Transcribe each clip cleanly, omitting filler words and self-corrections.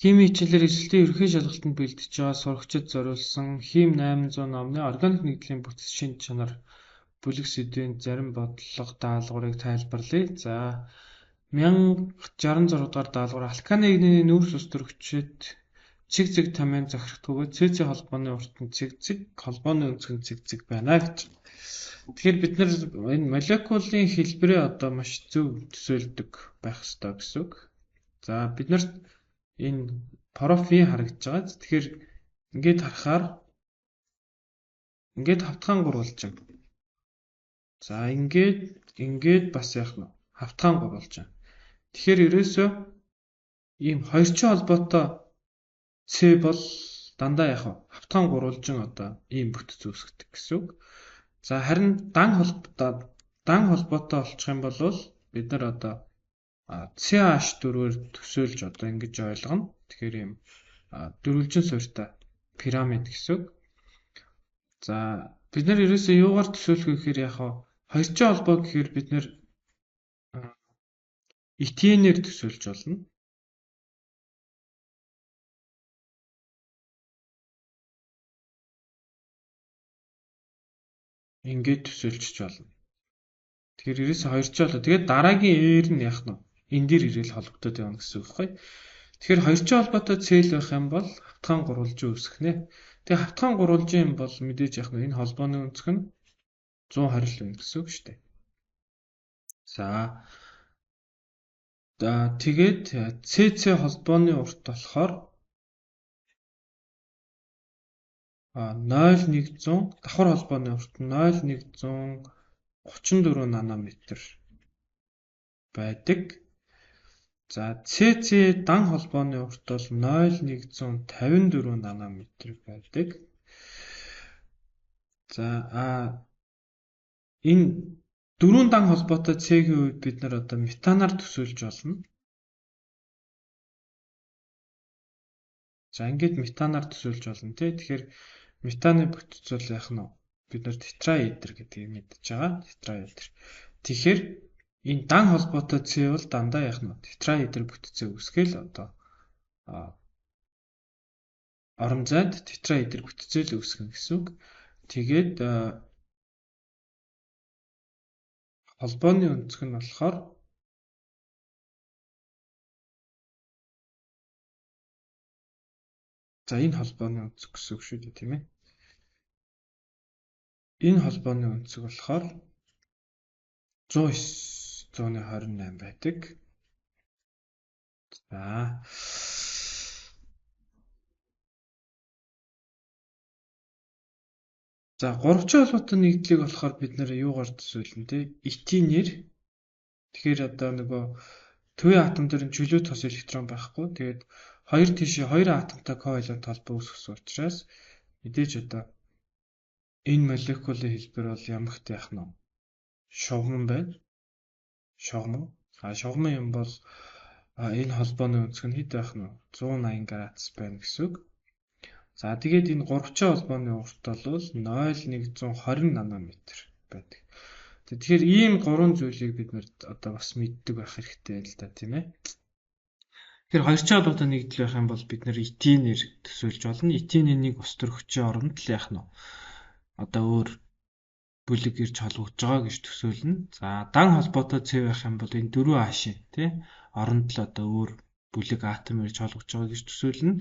Химийн хичээлээр эзэлтийн ерөнхий шалгалтанд бэлдэж байгаа сурагчид зориулсан Хим 800 номны органик нэгдлийн бүтэц шинж чанар бүлэг сэдвийн зарим бодлого даалгаврыг тайлбарлая. За 1066 дугаар даалгавар алканы игний нүүрс ус төрөгчид цэг цэг тамийн захирагдгүйгээр ЦЦ холбооны урт нь цэг цэг, холбооны өнцөг нь цэг цэг байна гэж. Тэгэхээр бид нар энэ молекулын хэлбэрээ одоо маш зөв төсөөлдөг байх ёстой гэсэн үг. За бид нарт энэ профиль харагдаж байгаа. Тэгэхээр ингээд харахаар ингээд хавтгаан гурвалж байна. За ингээд бас яах нь хавтгаан гурвалж байна. Тэгэхээр ерөөсөө ийм хоёрчин холбоотой С бол дандаа яах вэ? Хавтгаан гурвалжин одоо ийм бүтэц үүсгдэг гэсэн үг. За харин дан холбоотой болчих юм бол бид нар одоо CH4-ээр төсөөлж одоо ингэж ойлгоно. Тэгэхээр ийм дөрвөлжин суурьтай пирамид гэсэн үг. За бид нар ерөөсөө юугаар төсөөлөх вэ гэхээр яг хоёрчин холбоо гэхээр бид нар этенээр төсөөлж болно. Ингээд төсөөлчих болно. Тэгэхээр ерөөсөө хоёрчин холбоо. Тэгээд дараагийн ээр нь яах нь энэ дээр ирээл холбогдоод явна гэсэн үг байхгүй. Тэгэхээр хоёрчин холбоотой цэл байх юм бол хавтгаан гурвалжин үүсгэх нэ. Тэгээ хавтгаан гурвалжин юм бол мэдээж яах нь энэ холбооны өнцөг нь 120 л байна гэсэн үг шүү дээ. За тэгээд CC холбооны урт болохоор 0.100 давхар холбооны урт 0.134 нанометр байдаг. За CC дан холбооны урт бол 0.154 нанометр байдаг. За энэ дөрвөн дан холбоотой C-ийн үед бид нар одоо метанаар төсөөлж болно. За ингээд метанаар төсөөлж болно тий. Тэгэхээр метаны бүтэц бол яах нь бид нар тетраэдр гэдгийг мэдж байгаа. Тетраэдр. Тэгэхээр энэ дан холбоотой С бол дандаа яах нь тетраэдр бүтцээ үүсгээл одоо орон зайд тетраэдр бүтцээ л үүсгэн гэсэн үг. Тэгээд холбооны өнцөг нь болохоор за энэ холбооны өнцөг гэсэн үг шүү дээ тийм ээ. Энэ холбооны өнцөг болохоор 128 байдаг. За гуравчин холбоотой нэгдлийг болохоор бид нэр юугаар төсөөлнө те? Этенээр. Тэгэхээр одоо нөгөө төвийн атом дээр нь чөлөө тос электрон байхгүй. Тэгээд хоёр тийшээ хоёр атомтой коvalent холбоо үүсгэсэн учраас мэдээж одоо энэ молекулын хэлбэр бол ямагт яах нь шугам байна. Шугам. Шугамын юм бол энэ холбооны өнцөг нь хэд байх нь 180 градус байна гэсэн үг. За тэгээд энэ гуравчин холбооны урт бол 0.120 нанометр байдаг. Тэгэхээр ийм гурван зүйлийг бид нэр одоо бас мэддэг байх хэрэгтэй л да тийм ээ. Тэгэхээр хоёрчин холбоотой нэгдэл байх юм бол бид нэр этенээр төсөөлж болно. Этенийн нэг ус төрөгчийн оронд л яах нь одоо өөр бүлэг ирж холбогдож байгаа гэж төсөөлнө. За дан холбоотой С байх юм бол энэ дөрвөн аашийн тий оронд л одоо өөр бүлэг атом ирж холбогдож байгаа гэж төсөөлнө.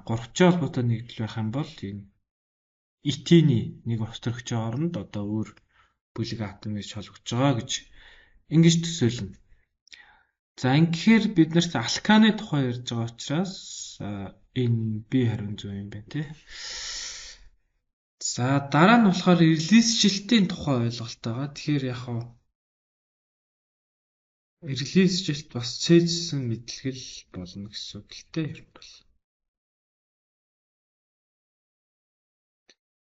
Гуравчин холбоотой нэгдэл байх юм бол энэ этений нэг ус төрөгчийн оронд одоо өөр бүлэг атом ирж холбогдож байгаа гэж ингэж төсөөлнө. За ингэхээр бид нарт алканы тухай ярьж байгаа учраас энэ B хариун зөв юм байна тий. За дараа нь болохоор релизжилтийн тухай ойлголт байгаа. Тэгэхээр яг хаа релизжилт бас цээжсэн мэдлэгэл болно гэсэн үг л дээ юм бол.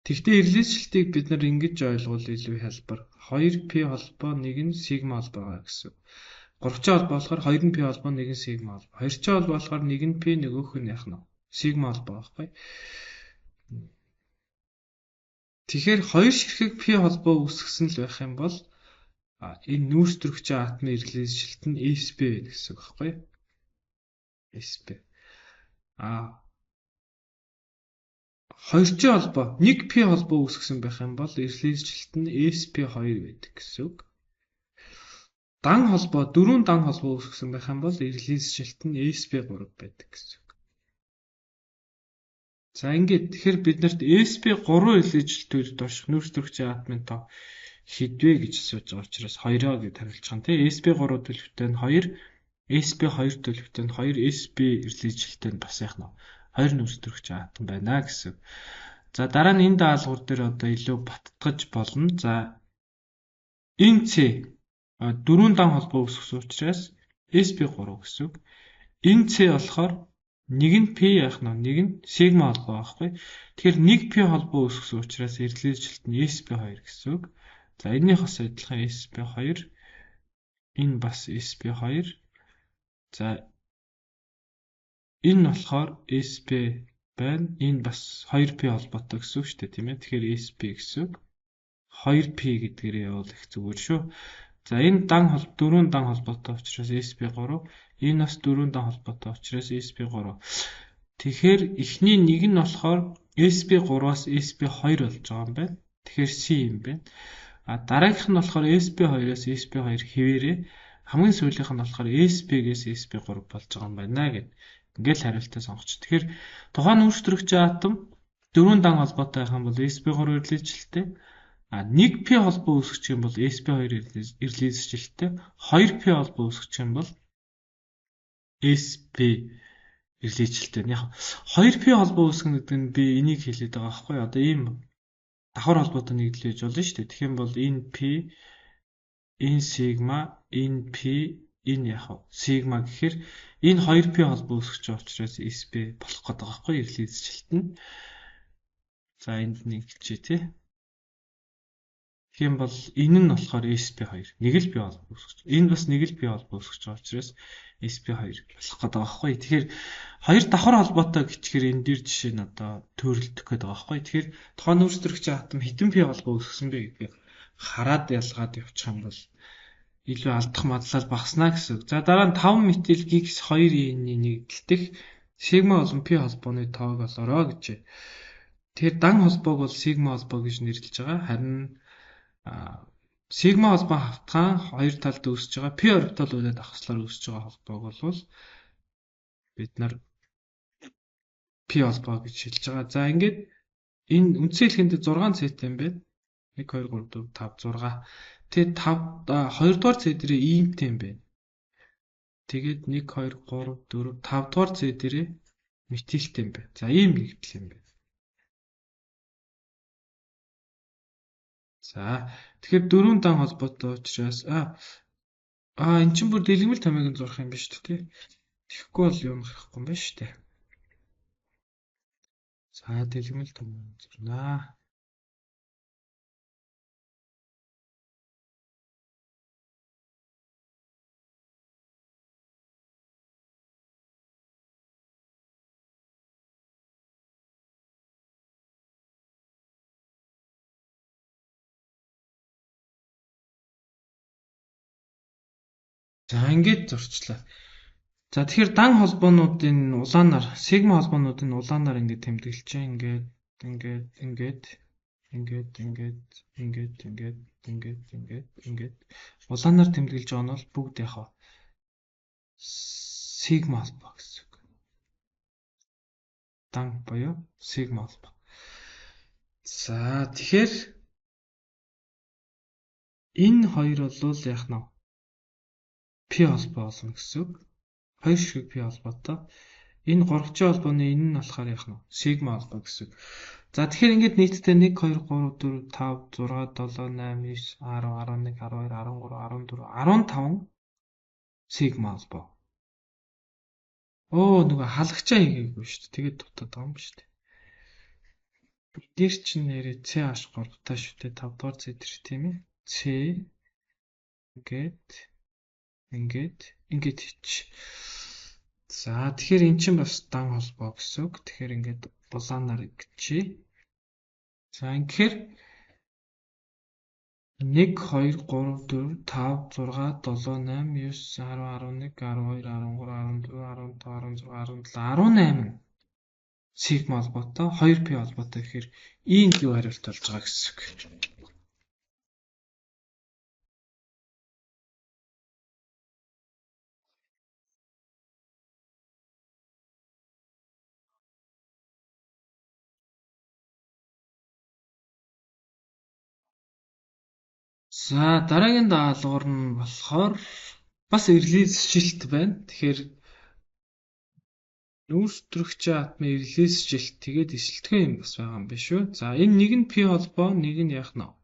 Тэгвэл релизжилтийг бид нар ингэж ойлгуул илүү хэлбэр 2p холбоо 1 нь сигма холбоо байгаа гэсэн. Гуравчин холбоо болохоор 2 нь p холбоо 1 нь сигма холбоо. Хоёрчин холбоо болохоор 1 нь p нөгөөх нь яах нь сигма холбоо байхгүй. Тэгэхээр хоёр ширхэг p холбоо үүсгэсэн л байх юм бол энэ нүүрс төрөгчийн атомын релизжилт нь sp гэсэн үг байхгүй. sp. А хоёрчийн холбоо 1p холбоо үүсгэсэн байх юм бол ирлийзжилт нь sp2 байдаг гэсэн үг. Дан холбоо 4 дан холбоо үүсгэсэн байх юм бол ирлийзжилт нь sp3 байдаг гэсэн үг. За ингээд тэгэхээр биднэрт sp3 ирлийзжилт үед орших нүүрс төрөгчийн атомын тоо хэдвэ гэж асууж байгаа учраас 2-оо гэж хариулж байгаа. Тэгээ sp3 төлөвтэй нь 2, sp2 төлөвтэй нь 2, sp ирлийзжилттэй нь бас яах нь 2 нүүрс төрөгчийн атом байна гэсэн. За дараа нь энэ даалгавар дээр одоо илүү баттгаж болно. За энэ C 4 дан холбоо үүсгэсэн учраас sp3 гэсэн үг. Энэ C болохоор нэг нь p яах нь нэг нь сигма холбоо байхгүй. Тэгэхээр 1p холбоо үүсгэсэн учраас ирлийзжилт нь sp2 гэсэн үг. За энэний хос адилхан sp2 энэ бас sp2. За энэ болохоор sp байна. Энэ бас 2p холбоотой гэсэн үг шүү дээ, тийм ээ. Тэгэхээр sp гэсэн үг. 2p гэдгээр явуул их зүгээр шүү. За энэ дан 4 дан холбоотой учраас sp3, энэ бас 4 дан холбоотой учраас sp3. Тэгэхээр эхний нэг нь болохоор sp3-аас sp2 болж байгаа юм байна. Тэгэхээр c юм байна. А дараагийнх нь болохоор sp2-аас sp2 хэвээрээ хамгийн сүүлийнх нь болохоор sp-гээс sp3 болж байгаа юм байна гэд. Ингээл хариултаа сонгоч. Тэгэхээр тухайн нүүрс төрөгчийн атом 4 дан холбоотой байх юм бол sp3 ирлийзжилттэй. А 1p холбоо үүсгэж юм бол sp2 ирлийзжилттэй. 2p холбоо үүсгэж юм бол sp ирлийзжилттэй. Яг 2p холбоо үүсгэх гэдэг нь би энийг хэлээд байгаа байхгүй. Одоо ийм давхар холбоотой нэгдлэж болно шүү дээ. Тэгэх юм бол энэ p, энэ сигма, энэ p, энэ яг сигма гэхээр энэ 2p холбоо үүсгэж байгаа учраас sp болох гэдэг байгаа байхгүй ирлийзжилт нь. За энд нэг хэлчихье тий. Тийм бол энэ нь болохоор sp2 нэг л p холбоо үүсгэж. Энэ бас нэг л p холбоо үүсгэж байгаа учраас sp2 болох гэдэг байгаа байхгүй. Тэгэхээр хоёр давхар холбоотой гэчихээр энэ дэр жишээ нь одоо төрөлдөх гэдэг байгаа байхгүй. Тэгэхээр тухайн нүүрс төрөгчийн атом хэдэн p холбоо үүсгэсэн бэ гэдгийг хараад ялгаад явуучих юм бол илүү алдах магадлал багаснаа гэсэн. За дараа нь 5 метил гикс 2-ийн нэгдэлтэх сигма болон p холбооны тоог олоорой гэж. Тэгэхээр дан холбоог бол сигма холбоо гэж нэрлэж байгаа. Харин сигма холбоо хавтгаан хоёр талд үүсэж байгаа p орбитал үлээд ахслаар үүсэж байгаа холбоог бол бид нар p холбоо гэж хэлж байгаа. За ингээд энэ үндсэн хэлхэнд 6 цэтэй юм байна. 1 2 3 4 5 6. Тэгээд 5 дугаар цэ дээрээ иймтэй юм байна. Тэгээд 1 2 3 4 5 дугаар цэ дээрээ метилтэй юм байна. За ийм нэгдэл юм байна. За тэгэхээр 4 дан холбоотой учраас эн чинь бүр дэлгэмэл томьёог нь зурх юм биш үү тий. Тэгэхгүй бол юм гарахгүй юм байна шүү дээ. За дэлгэмэл томьёог зурнаа. За ингээд зурчлаа. За тэгэхээр дан холбоонуудын улаанаар сигма холбоонуудын улаанаар ингээд тэмдэглэж ингээд улаанаар тэмдэглэж байгаа нь бол бүгд яг сигма холбоо гэсэн үг. Дан боёо сигма холбоо. За тэгэхээр энэ хоёр бол яг нь p холбоо болно гэсэн үг. Хоёр шиг p холбоотой. Энэ гуравчийн холбооны энэ нь болохоор яг нь сигма холбоо гэсэн үг. За тэгэхээр ингээд нийтдээ 1 2 3 4 5 6 7 8 9 10 11 12 13 14 15 сигма холбоо. Нөгөө халагчаа хийгээгүй шүү дээ. Тэгээд дутаад байгаа юм шүү дээ. Дээр чинь нэрээ CH 3 шүү дээ. 5 дугаар Z тийм ээ. C ингээд хийч. За тэгэхээр эн чинь бас дан холбоо гэсэн үг. Тэгэхээр ингээд булаанаар гिचээ. За ингээд 1 2 3 4 5 6 7 8 9 10 11 12 13 14 15 16 17 18 сигма холбоотой, 2p холбоотой гэхээр ийн юу хариулт болж байгаа гэсэн үг. За дараагийн даалгавар нь болохоор бас релизжилт байна. Тэгэхээр нүүрстрэгчийн атмын релизжилт тэгээд эсэлтгэн юм бас байгаа юм биш үү? За энэ нэг нь p холбоо, нэг нь яах нь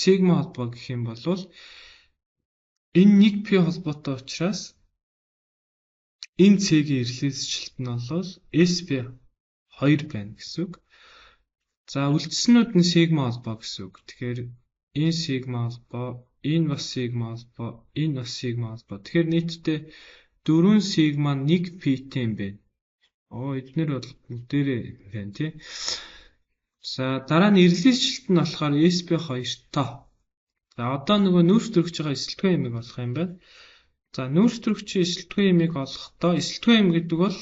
сигма холбоо гэх юм бол энэ нэг p холбоотой учраас энэ цэгийн релизжилт нь бол sp2 байна гэсэн үг. За үлдсэнүүд нь сигма холбоо гэсэн үг. Тэгэхээр энэ сигма холбоо, энэ бас сигма холбоо, энэ бас сигма холбоо. Тэгэхээр нийтдээ 4 сигма 1 p-тэй юм байна. Эднэр бол бүгдээрээ байна тий. За дараа нь релизжилт нь болохоор sp2-той. За одоо нөгөө нүүрстрэгч байгаа эсэлтгэн ямиг олох юм байна. За нүүрстрэгчийн эсэлтгэн ямиг олохдоо эсэлтгэн ям гэдэг бол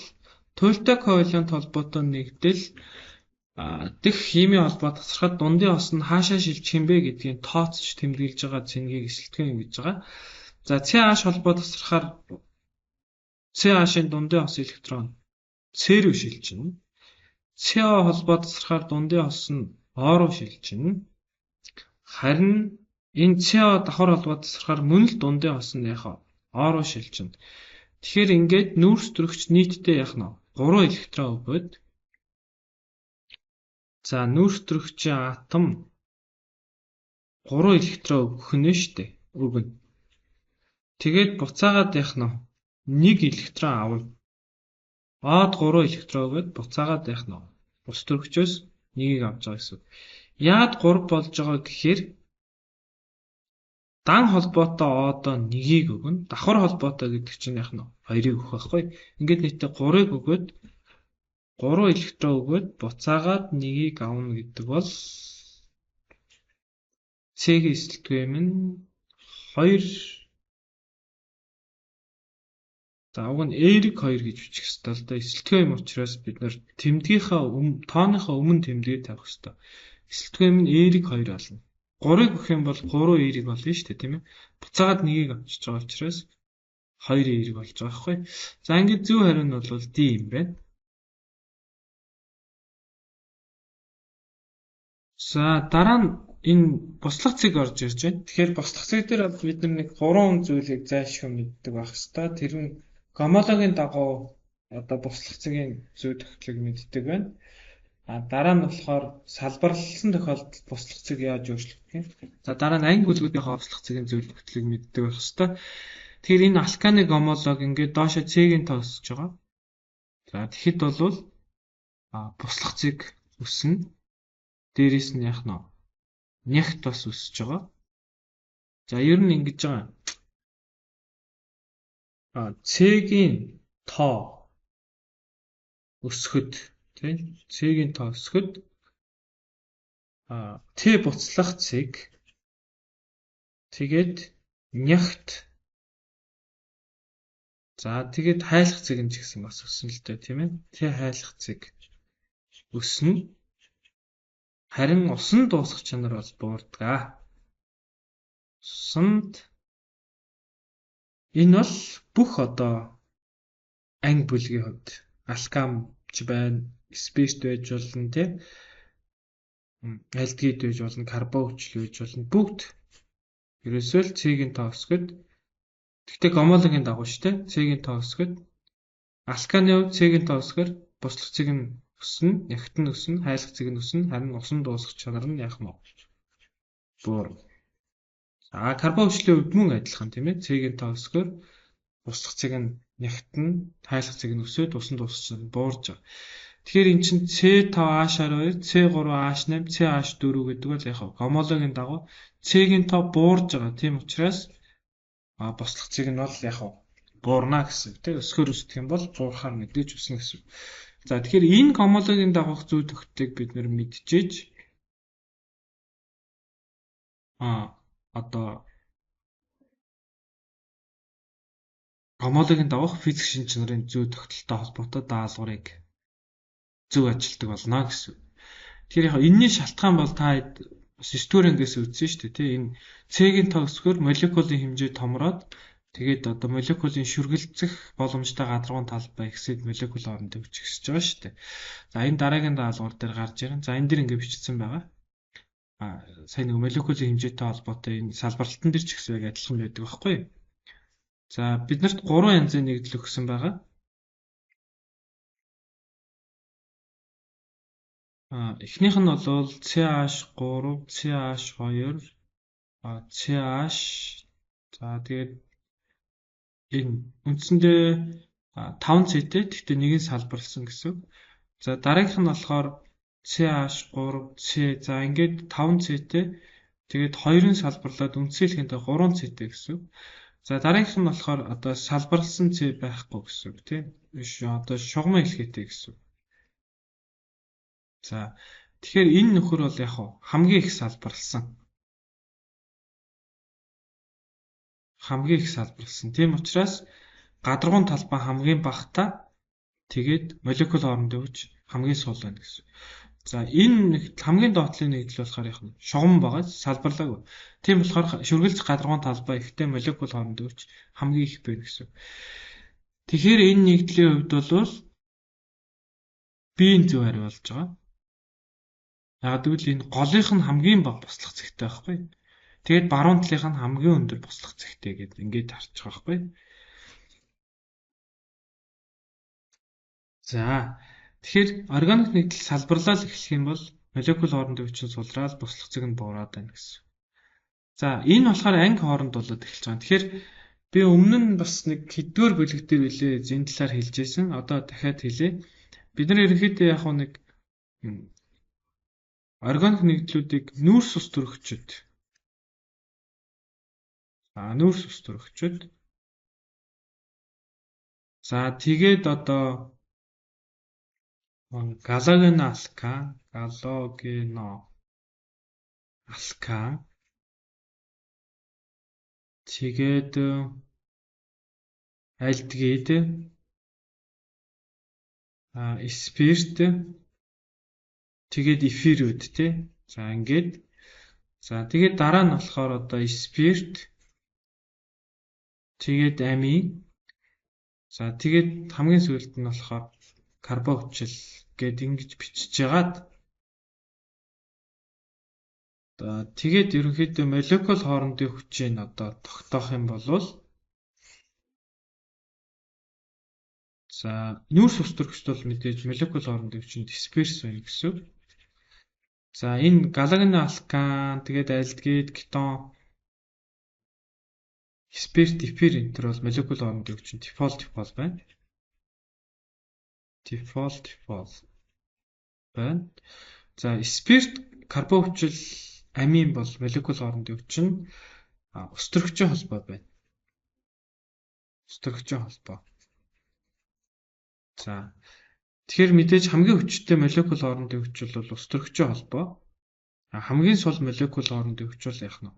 туйлтай ковалент холбоотой нэгдэл дэх химийн холбоо тасрахад дундын ос нь хаашаа шилжих юм бэ гэдгийг тооцож тэмдэглэж байгаа цэнгийг эсэлтгэн юм гэж байгаа. За CH холбоо тасрахаар CH-ийн дундын ос электрон C рүү шилжинэ. CO холбоо тасрахаар дундын ос нь O руу шилжинэ. Харин энэ CO давхар холбоо тасрахаар мөн л дундын ос нь яхаа O руу шилжинэ. Тэгэхээр ингээд нүүрстрэгч нийтдээ яах нь 3 электрон өгөөд за нүүрстрэгчийн атом 3 электрон өгөх нь штэ өгнө. Тэгээд буцаагаад яах нь 1 электрон авна. Од 3 электрон өгөөд буцаагаад яах нь бус төрөгчөөс 1-ийг авч байгаа гэсэн. Яад 3 болж байгаа гэхээр дан холбоотой одоо 1-ийг өгнө. Давхар холбоотой гэдэг чинь яах нь 2-ыг өгөх байхгүй. Ингээд нийтдээ 3-ыг өгөөд 3 электрон өгөөд буцаагаад 1-ийг авна гэдэг бол C-ийн эсэлтгэн нь 2 за уг нь R-ийг 2 гэж бичих ёстой л да. Эсэлтгэн юм учраас бид нэр тэмдгийнхаа тооныхоо өмнө тэмдгээ тавих ёстой. Эсэлтгэн нь R-ийг 2 олно. 3-ыг өгөх юм бол 3 R-ийг болно шүү дээ, тийм ээ. Буцаагаад 1-ийг авчиж байгаа учраас 2 R-ийг болж байгаа байхгүй. За ингээд зөв хариу нь бол D юм байна. За дараа нь энэ буслах цэг орж ирж байна. Тэгэхээр буслах цэг дээр бид нэг 3 зүйлийг зайлшгүй мэддэг байх хэвээр. Тэр нь гомологийн дагуу одоо буслах цэгийн зүй тогтолцоог мэддэг байна. Дараа нь болохоор салбарлсан тохиолдолд буслах цэг яаж өөрчлөгдөх юм. За дараа нь анги бүлгүүдийн буслах цэгийн зүй тогтолцоог мэддэг байх хэвээр. Тэгэхээр энэ алканы гомолог ингээд доошо цэгийн тоо өсөж байгаа. За тэгэхэд бол буслах цэг өснө. Дээрээс нь яах нь нягт бас өсөж байгаа. За ер нь ингэж байгаа. Цэгийн тоо өсөхөд тийм цэгийн тоо өсөхөд Т буцлах цэг тэгээд нягт за тэгээд хайлах цэг нь ч гэсэн бас өснө л дээ тийм ээ. Т хайлах цэг өснө. Харин усан дуусах чанар бол буурдаг. Усанд энэ бол бүх одоо анги бүлгийн хувьд алкам ч байна, спирт байж болно тийм. Альдгид байж болно, карбовчл байж болно. Бүгд ерөөсөө л цэгийн тоо өсгöd. Гэхдээ гомологийн дагуу шүү дээ. Цэгийн тоо өсгöd. Алканы хувьд цэгийн тоо өсгөр буслах цэг нь өснө, нягт нь өснө, хайлах цэг нь өснө, харин усан дуусах чанар нь яах нь буур. Карбовчлийн хувьд мөн адилхан тийм ээ. Цэгийн тоо өсгөр буслах цэг нь нягт нь, хайлах цэг нь өсөд усан дуусах чанар буурж байгаа. Тэгэхээр эн чинь C5H2, C3H8, CH4 гэдэг бол яг гомологийн дагуу цэгийн тоо буурж байгаа. Тийм учраас буслах цэг нь бол яг буурна гэсэн тийм өсгөр өсдөх юм бол буурахаар мэдээж өснө гэсэн. За тэгэхээр энэ гомологийн дагуух зүй тогтолцоог бид нэр мэдчихэж одоо гомологийн дагуух физик шинж чанарын зүй тогтолцоотой холбоотой даалгаврыг зөв ажилтдаг болно гэсэн. Тэгэхээр яг энэний шалтгаан бол та бас студингээс үзсэн шүү дээ, тий. Энэ C-ийн тоо өсгөр молекулын хэмжээ томроод тэгээд одоо молекулын шүргэлцэх боломжтой гадаргуун талбай ихсээд молекул хоорондоо хүчигсэж байгаа шүү дээ. За энэ дараагийн даалгавар дээр гарч байгаа. За энэ дэр ингэ бичсэн байгаа. Сайн нэг молекулын хэмжээтэй холбоотой энэ салбарлалтан дээр ч гэсэн яг адилхан байдаг байхгүй юу? За биднэрт 3 янзын нэгдэл өгсөн байгаа. Эхнийх нь бол CH3, CH2, CH. За тэгээд энэ үндсэндээ 5 цэтэй, гэхдээ нэг нь салбарлсан гэсэн. За дараагийнх нь болохоор CH3, C. За ингээд 5 цэтэй. Тэгээд 2-ын салбарлаад үндсэлхэндээ 3 цэтэй гэсэн. За дараагийнх нь болохоор одоо салбарлсан C байхгүй гэсэн үг тийм. Одоо шугамын хэлхээтэй гэсэн. За тэгэхээр энэ нөхөр бол яг хамгийн их салбарлсан. Хамгийн их салбарлсан. Тийм учраас гадаргуун талбай хамгийн багтаа тэгээд молекул хоорондоо хүч хамгийн сул байна гэсэн. За энэ хамгийн доотлын нэгдэл болохоор яг шугам байгаа салбарлаагүй. Тийм болохоор шүргэлж гадаргуун талбай ихтэй молекул хоорондоо хүч хамгийн их байна гэсэн. Тэгэхээр энэ нэгдлийн хувьд бол B-ийн зөв хариу болж байгаа. Яг гэвэл энэ голынх нь хамгийн бага буслах зэгтэй байхгүй. Тэгээд баруун талынх нь хамгийн өндөр буслах зэгтэй гэдэг ингээд харж байгаа байхгүй. За тэгэхээр органик нэгдэл салбарлал эхлэх юм бол молекул хоорондын хүчин сулраад буслах зэг нь буураад байна гэсэн. За энэ болохоор анги хооронд болоод эхэлж байгаа. Тэгэхээр би өмнө нь бас нэг хэдгээр бүлэг дээр билээ энэ талаар хэлжсэн. Одоо дахиад хэлье. Бид нар ерөнхийдөө яг нэг органик нэгдлүүдийг нүүрс ус төрөгчд. Нүүрс ус төрөгчд. За тэгээд одоо галоген алкан тэгээд альдгид спирт тэгээд эфирүүд тий. За ингээд. За тэгээд дараа нь болохоор одоо спирт тэгээд амин. За тэгээд хамгийн сүүлд нь болохоор карбовчил гэд ингэж бичиж яагаад тэгээд ерөнхийдөө молекул хоорондын хүчийг одоо тогтоох юм бол за нүүрс ус төрөгчд бол мэдээж молекул хоорондын хүчинд дисперс байна гэсэн. За энэ галоген алкан тэгээд альдгид кетон спирт эфир энэ төр бол молекул хоорондын хүчин дефолт байна. Дефолт байна. За спирт карбовчил амин бол молекул хоорондын хүчин ус төрөгчийн холбоо байна. Ус төрөгчийн холбоо. За тэгэхээр мэдээж хамгийн хүчтэй молекул хоорондын хүч бол ус төрөгчийн холбоо. Хамгийн сул молекул хоорондын хүч бол яг нь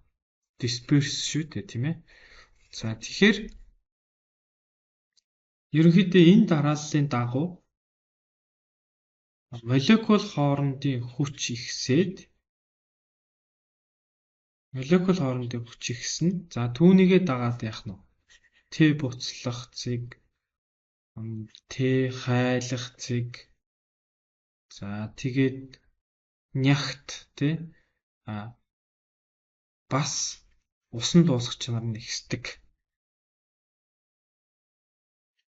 дисперс шүү дээ, тийм ээ. За тэгэхээр ерөнхийдөө энэ дарааллын дагуу молекул хоорондын хүч ихсээд за түүнийгээ дагаад яах нь Т буцлах зэг, Т хайлах зэг, за тэгээд нягт тий бас усан дуусах чанар нь ихсдэг.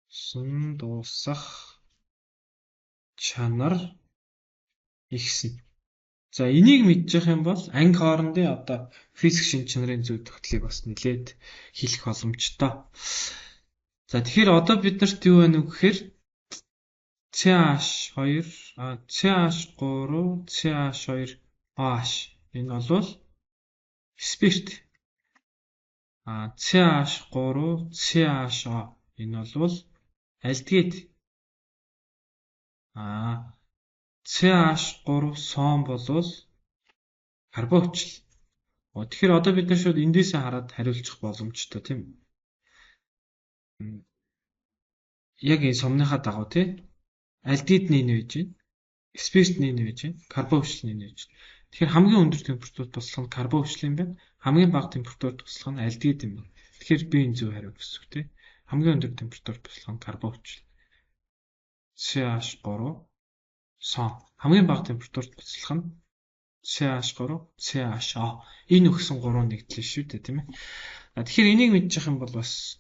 Усан дуусах чанар ихснэ. За энийг мэдчих юм бол анги хоорондын одоо физик шин чанарын зөв тогтлыг бас нэлээд хэлэх боломжтой. За тэгэхээр одоо биднэрт юу байна вэ гэхээр CH2, CH3, CH2OH энэ бол спирт. CH3, CHO энэ бол альдгид. CH3 сом болвол карбовчил. Тэгэхээр одоо бид нар шууд эндээсээ хараад хариулчих боломжтой тийм. Яг энэ сомныхаа дагуу тий альдгид нь энэ байж байна. спирт нэн байж байна. Карбон хүчил нэн байж байна. Тэгэхээр хамгийн өндөр температурт туслах нь карбон хүчил юм байна. Хамгийн бага температурт туслах нь альдегид юм байна. Тэгэхээр би энэ зөв хариу гэсэн үг тийм. Хамгийн өндөр температурт туслах нь карбон хүчил. CH3 сон. Хамгийн бага температурт туслах нь CH3 CHO. Энэ өгсөн 3 нэгдлээ шүү дээ тийм ээ. Тэгэхээр энийг мэдчих юм бол бас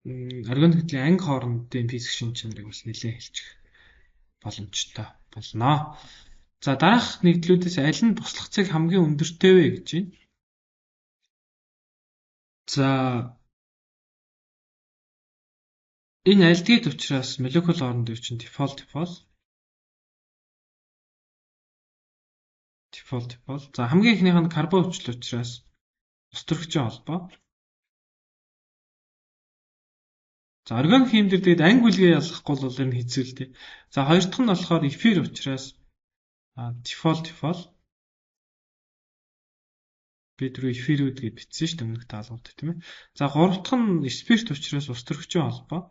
органик хөтлийн анги хоорондын физик шинж чанарыг бас нэлээд хэлчих боломжтой болно. За дараах нэгдлүүдээс аль нь буслах цэг хамгийн өндөртэй вэ гэж байна. За энэ альдегид учраас молекул хоорондын хүчин дифол. За хамгийн ихнийх нь карбон хүчил учраас устөрөгчийн холбоо. За органик хим дээр тэгээд анги бүлгээ ялгахгүй бол энэ хэцүү л дээ. За хоёр дахь нь болохоор эфир учраас дифол. Би түрүү эфирүүд гэж бичсэн шүү дээ өмнөх даалгаварт тийм ээ. За гурав дахь нь спирт учраас устөрөгчийн холбоо.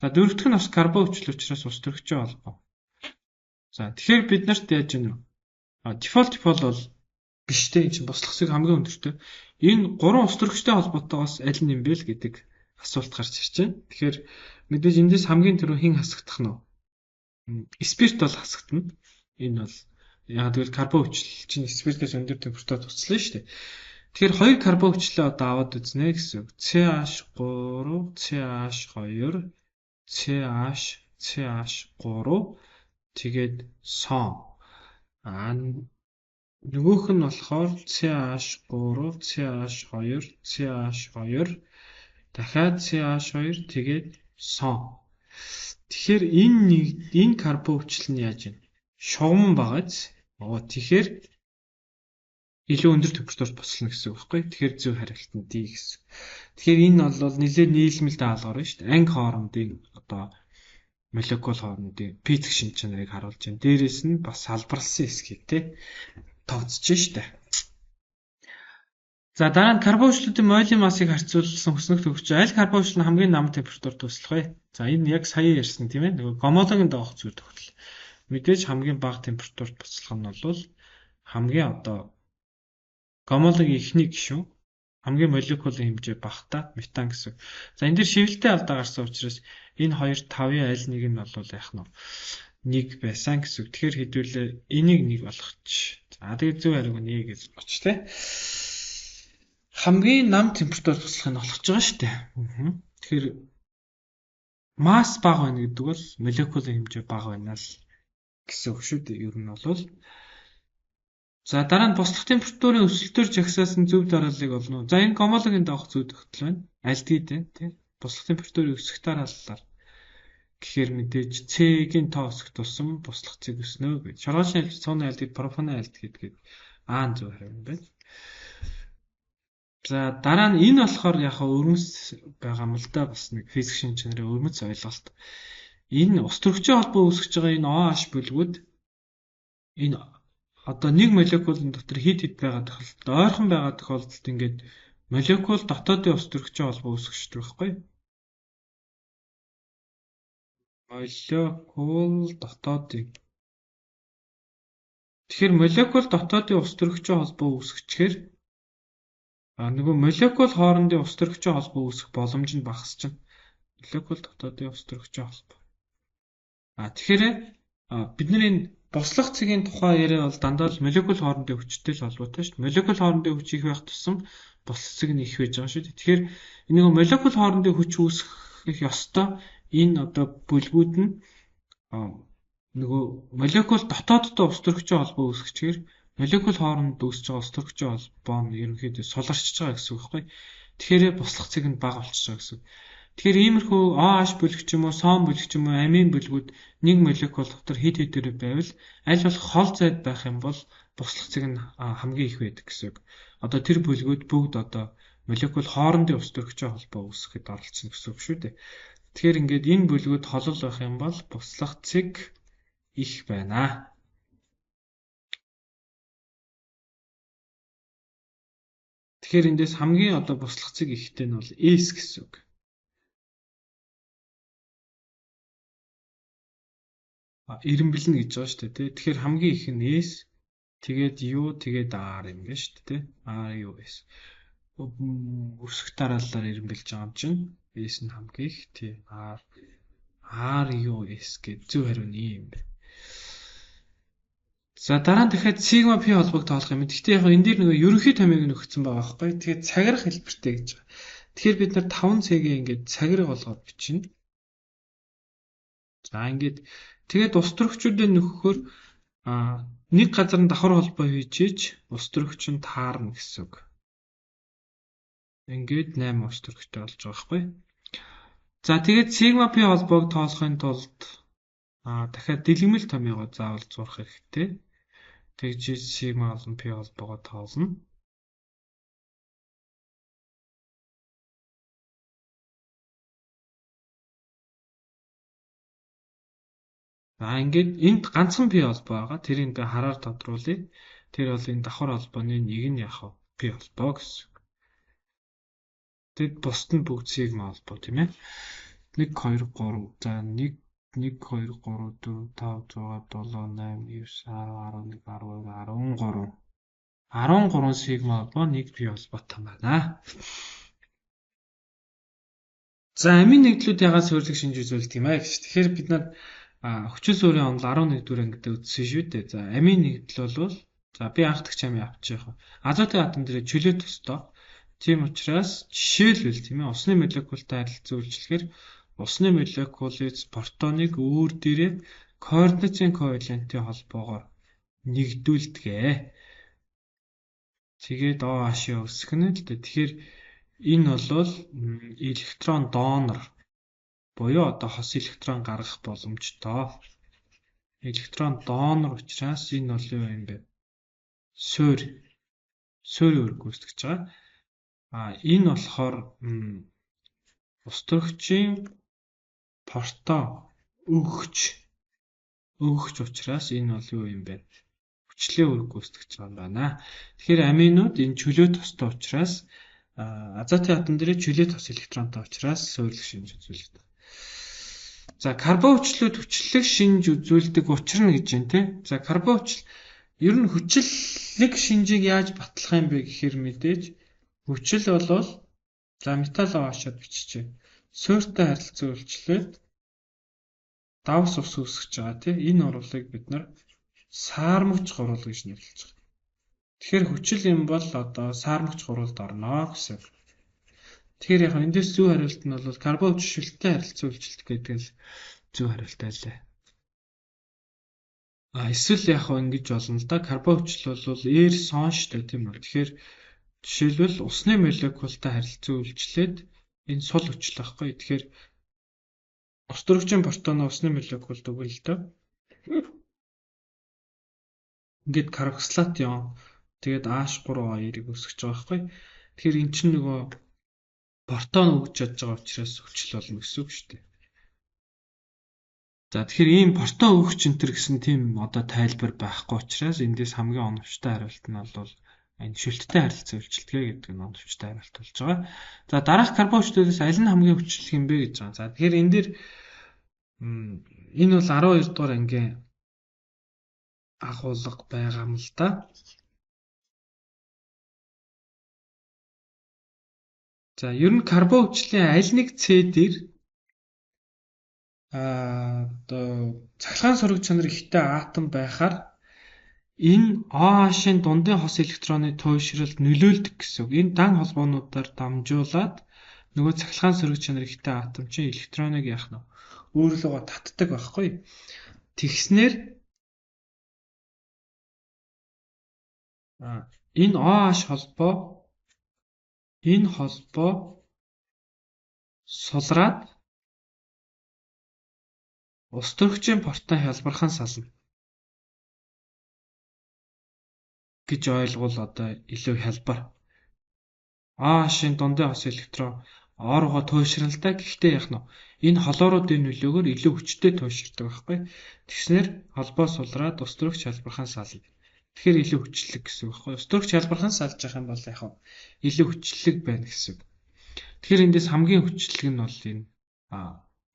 За дөрөв дэх нь бас карбон хүчил учраас устөрөгчийн холбоо. За тэгэхээр бид нарт яаж юм дифол бол биш дээ, энэ чинь буслах цэг хамгийн өндөртэй. Энэ гурван устөрөгчтэй холбоотойгоос аль нь юм бэ л гэдэг асуулт гарч ирж байна. Тэгэхээр мэдээж эндээс хамгийн түрүү хэн хасагдах нь вэ? Спирт бол хасагдана. Энэ бол яг тэгвэл карбон хүчил чинь спиртээс өндөр температурт туслана шүү дээ. Тэгэхээр хоёр карбон хүчлээ одоо аваад үзнэ гэсэн үг. CH3 CH2 CH3 тэгээд сон. Нөгөөх нь болохоор CH3 CH2 дахиад CH2 тэгээд сон. Тэгэхээр энэ карбон хүчил нь яаж вэ? Шугам багаж. Тэгэхээр илүү өндөр температурт бослно гэсэн үг байхгүй. Тэгэхээр зөв хариулт нь D гэсэн. Тэгэхээр энэ бол нэлээд нийлмэл даалгавар шүү дээ. Анги хоорондын одоо молекул хоорондын физик шинж чанарыг харуулж байна. Дээрээс нь бас салбарлсан хэсгийг те тооцож штэ. За дараа нь карбон хүчлүүдийн молекулын массыг харьцуулсан хүснэг төгсч аль карбон хүчил нь хамгийн нам температурт туслах вэ? За энэ яг сая ярьсан тийм ээ. Нөгөө гомологийн доогх зүйл тохиол. Мэдээж хамгийн бага температурт буцлах нь бол хамгийн одоо гомологийн эхний гишүүн хамгийн молекулын хэмжээ багтаа метан гэсэн. За энэ дэр шивэлтэй алдаа гарсан учраас энэ хоёр тавын аль нэг нь бол яах нь нэг байсан гэсэн. Тэгэхээр хэдүүлээ энийг нэг болгоч. За тэгээд зөв хариуг нь гэж боч тэ. Хамгийн нам температурт туслах нь болгож байгаа шүү дээ. Тэгэхээр масс бага байна гэдэг бол молекулын хэмжээ бага байна л гэсэн үг шүү дээ. Ер нь бол за дараа нь буслах температурын өсөлтөөр жагсаасан зөв дарааллыг олно. За энэ гомологийн доогх зөв төгтөл байна. Альдегид тийм. Буслах температурын өсөх дарааллаар гэхээр мэдээж C-ийн тоо өсөх тусам буслах цэг өснө гэж. Шоргоолжийн альдегид, цууны альдегид, пропоны альдегид гэдэг аан зөв хариу юм байна. За дараа нь энэ болохоор яг өрмөц байгаа юм л да бас нэг физик шинж чанарын өрмөц ойлголт. Энэ ус төрөгчийн холбоо үүсгэж байгаа энэ OH бүлгүүд энэ одоо нэг молекулын дотор хид байгаа тохиолдолд ойрхон байгаа тохиолдолд ингээд молекул дотоодын ус төрөгчийн холбоо үүсгэж байгаа байхгүй юу? Молекул дотоодын. Тэгэхээр молекул дотоодын ус төрөгчийн холбоо үүсгэхээр нөгөө молекул хоорондын ус төрөгчийн холбоо үүсгэх боломж нь багасч байна. Молекул дотоодын ус төрөгчийн холбоо. Тэгэхээр бидний энэ буслах цэгийн тухай яриа бол дандаа л молекул хоорондын хүчтэй л холбоотой шүү дээ. Молекул хоорондын хүч их байх тусам буслах цэг нь их байж байгаа шүү дээ. Тэгэхээр энэ нөгөө молекул хоорондын хүч үүсгэх ёстой энэ одоо бүлгүүд нь нөгөө молекул дотооддоо ус төрөгчийн холбоо үүсгэхээр молекул хооронд үүсэж байгаа ус төрөгчийн холбоо нь ерөнхийдөө суларчж байгаа гэсэн үг байхгүй. Тэгэхээр буслах цэг нь бага болчихж байгаа гэсэн. Тэгэхээр иймэрхүү OH бүлэг ч юм уу, сон бүлэг ч юм уу, амин бүлгүүд нэг молекул дотор хэд хэдээр байвал аль болох хол зайд байх юм бол буслах цэг нь хамгийн их байдаг гэсэн. Одоо тэр бүлгүүд бүгд одоо молекул хоорондын ус төрөгчийн холбоо үүсгэхэд оролцсон гэсэн үг шүү дээ. Тэгэхээр ингээд энэ бүлгүүд холол байх юм бол буслах цэг их байна. Тэгэхээр эндээс хамгийн одоо буслах цэг ихтэй нь бол S гэсэн үг. ирэмбэлнэ гэж байгаа шүү дээ, тий. Тэгэхээр хамгийн их нь S, тэгээд U, тэгээд R юм байна шүү дээ, тий. R, U, S. Өсөх дараалалаар ирэмбэлж байгаа юм чинь S нь хамгийн их, тий. R, U, S гэж зөв хариу нь юм байна. За дараа нь дахиад сигма p холбоог тоолох юм. Гэхдээ яг энэ дээр нөгөө ерөнхий томьёог нь өгсөн байгаа байхгүй. Тэгээд цагирах хэлбэртэй гэж байгаа. Тэгэхээр бид нар 5c-ийг ингээд цагираг болгоод бичнэ. За ингээд тэгээд ус төрөгчүүдээ нөхөхөөр нэг газар нь давхар холбоо хийжиж ус төрөгч нь таарна гэсэн үг. Ингээд 8 ус төрөгчтэй болж байгаа байхгүй. За тэгээд сигма p холбоог тоолохын тулд дахиад дэлгэмэл томьёогоо заавал зурах хэрэгтэй. Тэгж сигма болон p холбоогоо тоолно. Ингээд энд ганцхан p холбоо байгаа. Тэрийг ингээ хараар тодруулъя. Тэр бол энэ давхар холбооны нэг нь яг p холбоо гэсэн. Тэгэд бусд нь бүгд сигма холбоо тийм ээ. 1 2 3 за 1 2 3 4 5 6 7 8 9 10 11 12 13 сигма холбоо 1 p холбоотой байна. За амийн нэгдлүүд ягаад суурилах шинж үзүүлдэг юм аа гэж. Тэгэхээр бид нар хүчил суурийн онол 11-р ангид үзсэн шүү дээ. За амийн нэгдэл бол за би анхдагч амийн авчих яг. Азотын атом дээр чөлөө төстой. Тийм учраас жишээлбэл тийм ээ усны молекултай харилцан үйлчлэхээр усны молекулын протоныг өөр дээрээ координатын ковалентийн холбоогоор нэгдүүлдэгэ. Тэгээд OH өсөх нь л дээ. Тэгэхээр энэ бол электрон донор буюу одоо хос электрон гаргах боломжтой. Электрон донор учраас энэ бол юу юм бэ? Суурь үүрэг гүйцэтгэж байгаа. Энэ болохоор ус төрөгчийн порто өгч учраас энэ бол юу юм бэ? Хүчлийн үүрэг гүйцэтгэж байгаа юм байна. Тэгэхээр аминууд энэ чөлөө тостой учраас азотын атом дээр чөлөө тос электронтой учраас суурилах шинж үзүүлдэг. За карбон хүчлэг шинж үзүүлдэг учир нь гэж байна те. За карбон ер нь хүчлэг шинжийг яаж батлах юм бэ гэхээр мэдээж хүчил болвол за металл аваашаад биччихье. Суурьтай харилцан үйлчлээд давс ус үүсгэж байгаа тийм. Энэ урвалыг бид нар саармөгч гурвал гэж нэрлэж байгаа. Тэгэхээр хүчил юм бол одоо саармөгч гурвалд орно гэсэн. Тэгэхээр яг эндээс зөв хариулт нь бол карбон хүчилтэй харилцан үйлчлэлт гэдэг л зөв хариулт байлаа. Эсвэл яг ингэж болно л да. Карбон хүчил бол ээр сон штэ тийм үү. Тэгэхээр жишээлбэл усны молекултай харилцан үйлчлээд энэ сул хүчил байхгүй. Тэгэхээр ус төрөгчийн протон усны молекулд өгвөл л доо. Ингээд карбоксилат ион тэгээд H3O2-ыг өсгөж байгаа байхгүй. Тэгэхээр эн чинь нөгөө протон өгж чадж байгаа учраас хүчил болно гэсэн үг шүү дээ. За тэгэхээр ийм протон өгч энтер гэсэн тийм одоо тайлбар байхгүй учраас эндээс хамгийн оновчтой хариулт нь бол энэ шүлттэй харилцан үйлчлэгээ гэдэг нь оновчтой хариулт болж байгаа. За дараах карбон хүчлээс аль нь хамгийн хүчлэх юм бэ гэж байгаа. За тэгэхээр энэ дээр энэ бол 12 дугаар ангийн агуулга байгаа юм л да. За ер нь карбон хүчлийн аль нэг C дээр одоо цахилгаан сөрөг чанар ихтэй атом байхаар энэ OH-ын дундын хос электроны туйшралд нөлөөлдөг гэсэн үг. Энэ дан холбоонуудаар дамжуулаад нөгөө цахилгаан сөрөг чанар ихтэй атом чинь электроныг яах нь өөрлөгөө татдаг байхгүй. Тэгснээр энэ OH холбоо сулраад ус төрөгчийн протон хялбархан сална гэж ойлгол одоо илүү хялбар. OH-ын дундын хос электрон оргоо туйшралтай. Гэхдээ яах нь энэ холооруудын нөлөөгөөр илүү хүчтэй туйширдаг байхгүй. Тэгснээр холбоо сулраад ус төрөгч хялбархан сална. Тэгэхээр илүү хүчлэг гэсэн үг байхгүй. Ус төрөгч хялбархан салж явах юм бол яах вэ? Илүү хүчлэг байна гэсэн үг. Тэгэхээр эндээс хамгийн хүчлэг нь бол энэ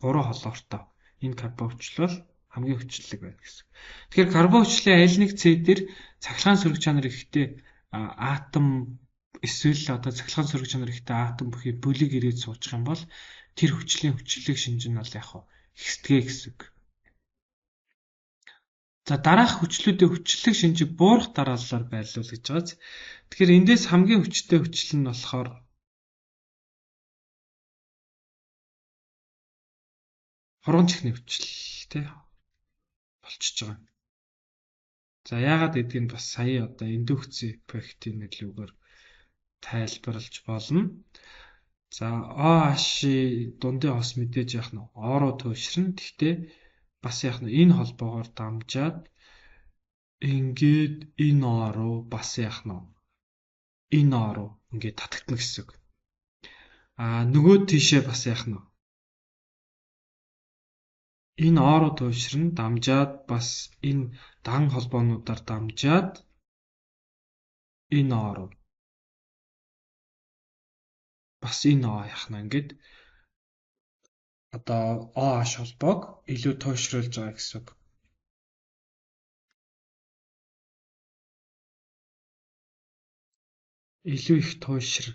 3 холоортой. Энэ карбон хүчил бол хамгийн хүчлэг байна гэсэн. Тэгэхээр карбон хүчлээ аль нэг C дээр цахилгаан сөрөг чанар ихтэй атом эсвэл одоо цахилгаан сөрөг чанар ихтэй атом бүхий бүлэг ирээд суучих юм бол тэр хүчлийн хүчлэг шинж нь бол яг ихсдэгэ гэсэн. За дараах хүчлүүдийн хүчлэг шинжийг буурах дараалалаар байрлуул гэж байгааз. Тэгэхээр эндээс хамгийн хүчтэй хүчил нь болохоор хурган чихний хүчил тий болчихж байгаа. За яагаад гэдгийг нь бас сая одоо индукцийн эффектийн нөлөөгөөр тайлбарлаж болно. За OH дундын хос мэдээж яах нь ороо туйшрна. Гэхдээ бас яах нь энэ холбоогоор дамжаад ингээд энэ ороо бас яах нь энэ ороо ингээд татагдана гэсэн үг. Нөгөө тийшээ бас яах нь энэ ороо туйшрна дамжаад бас энэ дан холбоонуудаар дамжаад энэ ороо бас энэ яах нь ингээд одоо OH холбоог илүү туйшруулж байгаа гэсэн үг. Илүү их туйшир.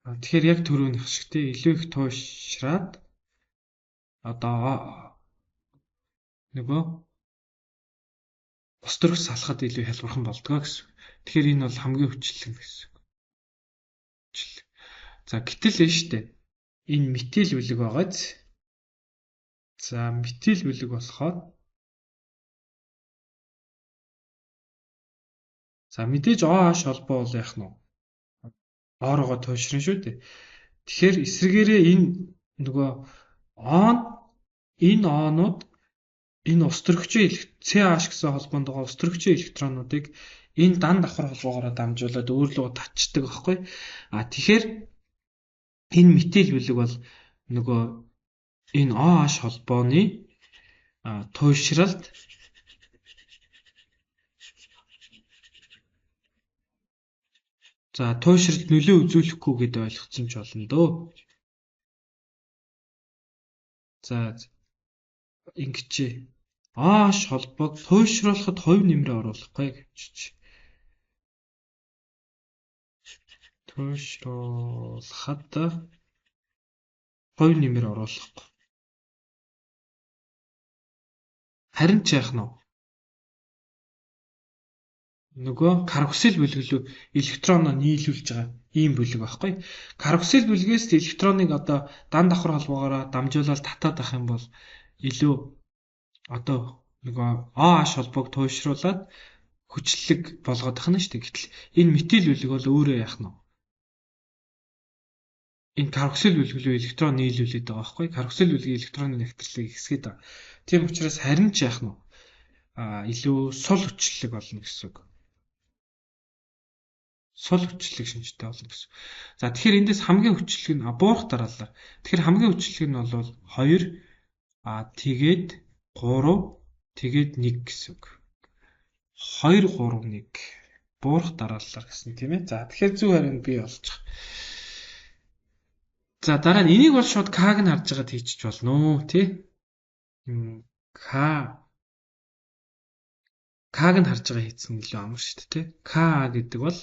Тэгэхээр яг түрүүнийх шиг тий илүү их туйшраад одоо нөгөө ус төрх салахад илүү хялбархан болдгоо гэсэн. Тэгэхээр энэ бол хамгийн хүчлэг гэсэн. За гэтэл нь штэ энэ метил бүлэг байгааз. За метил бүлэг болохоор за мэдээж OH холбоо бол яах нь орогоо туйшрын шүү дээ. Тэгэхээр эсрэгээрээ энэ нөгөө энэ онууд энэ ус төрөгчийн CH гэсэн холбоонд байгаа ус төрөгчийн электронуудыг энэ дан давхар холбоогоор дамжуулаад өөрлөгөө татчихдаг байхгүй. Тэгэхээр энэ метил бүлэг бол нөгөө энэ OH холбооны туйшралд за туйшралд нөлөө үзүүлэхгүй гэдээ ойлгосон ч болно дөө. За ингэж OH холбоог туйшруулахад хувь нэмрээ оруулахгүй гэж. Туйшруулахад хувь нэмэр оруулахгүй. Харин ч яах нь нөгөө карбоксил бүлэглүү электроноо нийлүүлж байгаа ийм бүлэг байхгүй. Карбоксил бүлгээс электроныг одоо дан давхар холбоогоор дамжуулаад татаад авах юм бол илүү одоо нөгөө OH холбоог туйшруулад хүчлэг болгоод ахна шүү дээ. Гэтэл энэ метил бүлэг бол өөрөө яах нь энэ карбоксил бүлэглүү электрон нийлүүлээд байгаа байхгүй. Карбоксил бүлгийн электронны нэгтлийг ихсгээд байгаа. Тийм учраас харин ч яах нь илүү сул хүчлэг болно гэсэн үг. Сул хүчлэг шинжтэй болно гэсэн. За тэгэхээр эндээс хамгийн хүчлэг нь буурах дараалал. Тэгэхээр хамгийн хүчлэг нь бол 2 тэгээд 3 тэгээд 1 гэсэн үг. 2 3 1 буурах дараалал гэсэн тийм ээ. За тэгэхээр зөв хариу нь бий болж байгаа. За дараа нь энийг бол шууд К-г нь харж байгаад хийчих болно уу тий? К-г нь харж байгаа хийсэн илүү амар шүү дээ тий. К гэдэг бол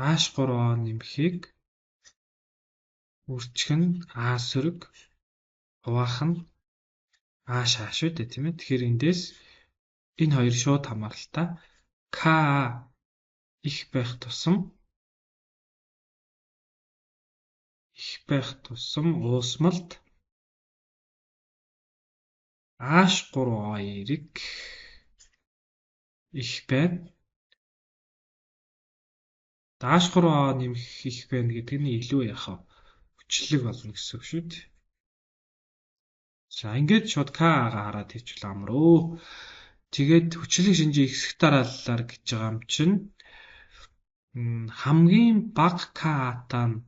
H3O нэмэхийг үрчгэн А сөрөг хуваахан H шүү дээ тийм ээ. Тэгэхээр эндээс энэ хоёр шууд хамааралтай К их байх тусам уусмалт H3O2 их байна. H3O нэмэх их байна гэдэг нь илүү яхаа хүчлэг болно гэсэн үг шүү дээ. За ингээд шууд К-га хараад хийчихвэл амруу. Тэгээд хүчлэг шинжийн ихсэх дараалалаар гэж байгаа юм чинь хамгийн бага К атаа нь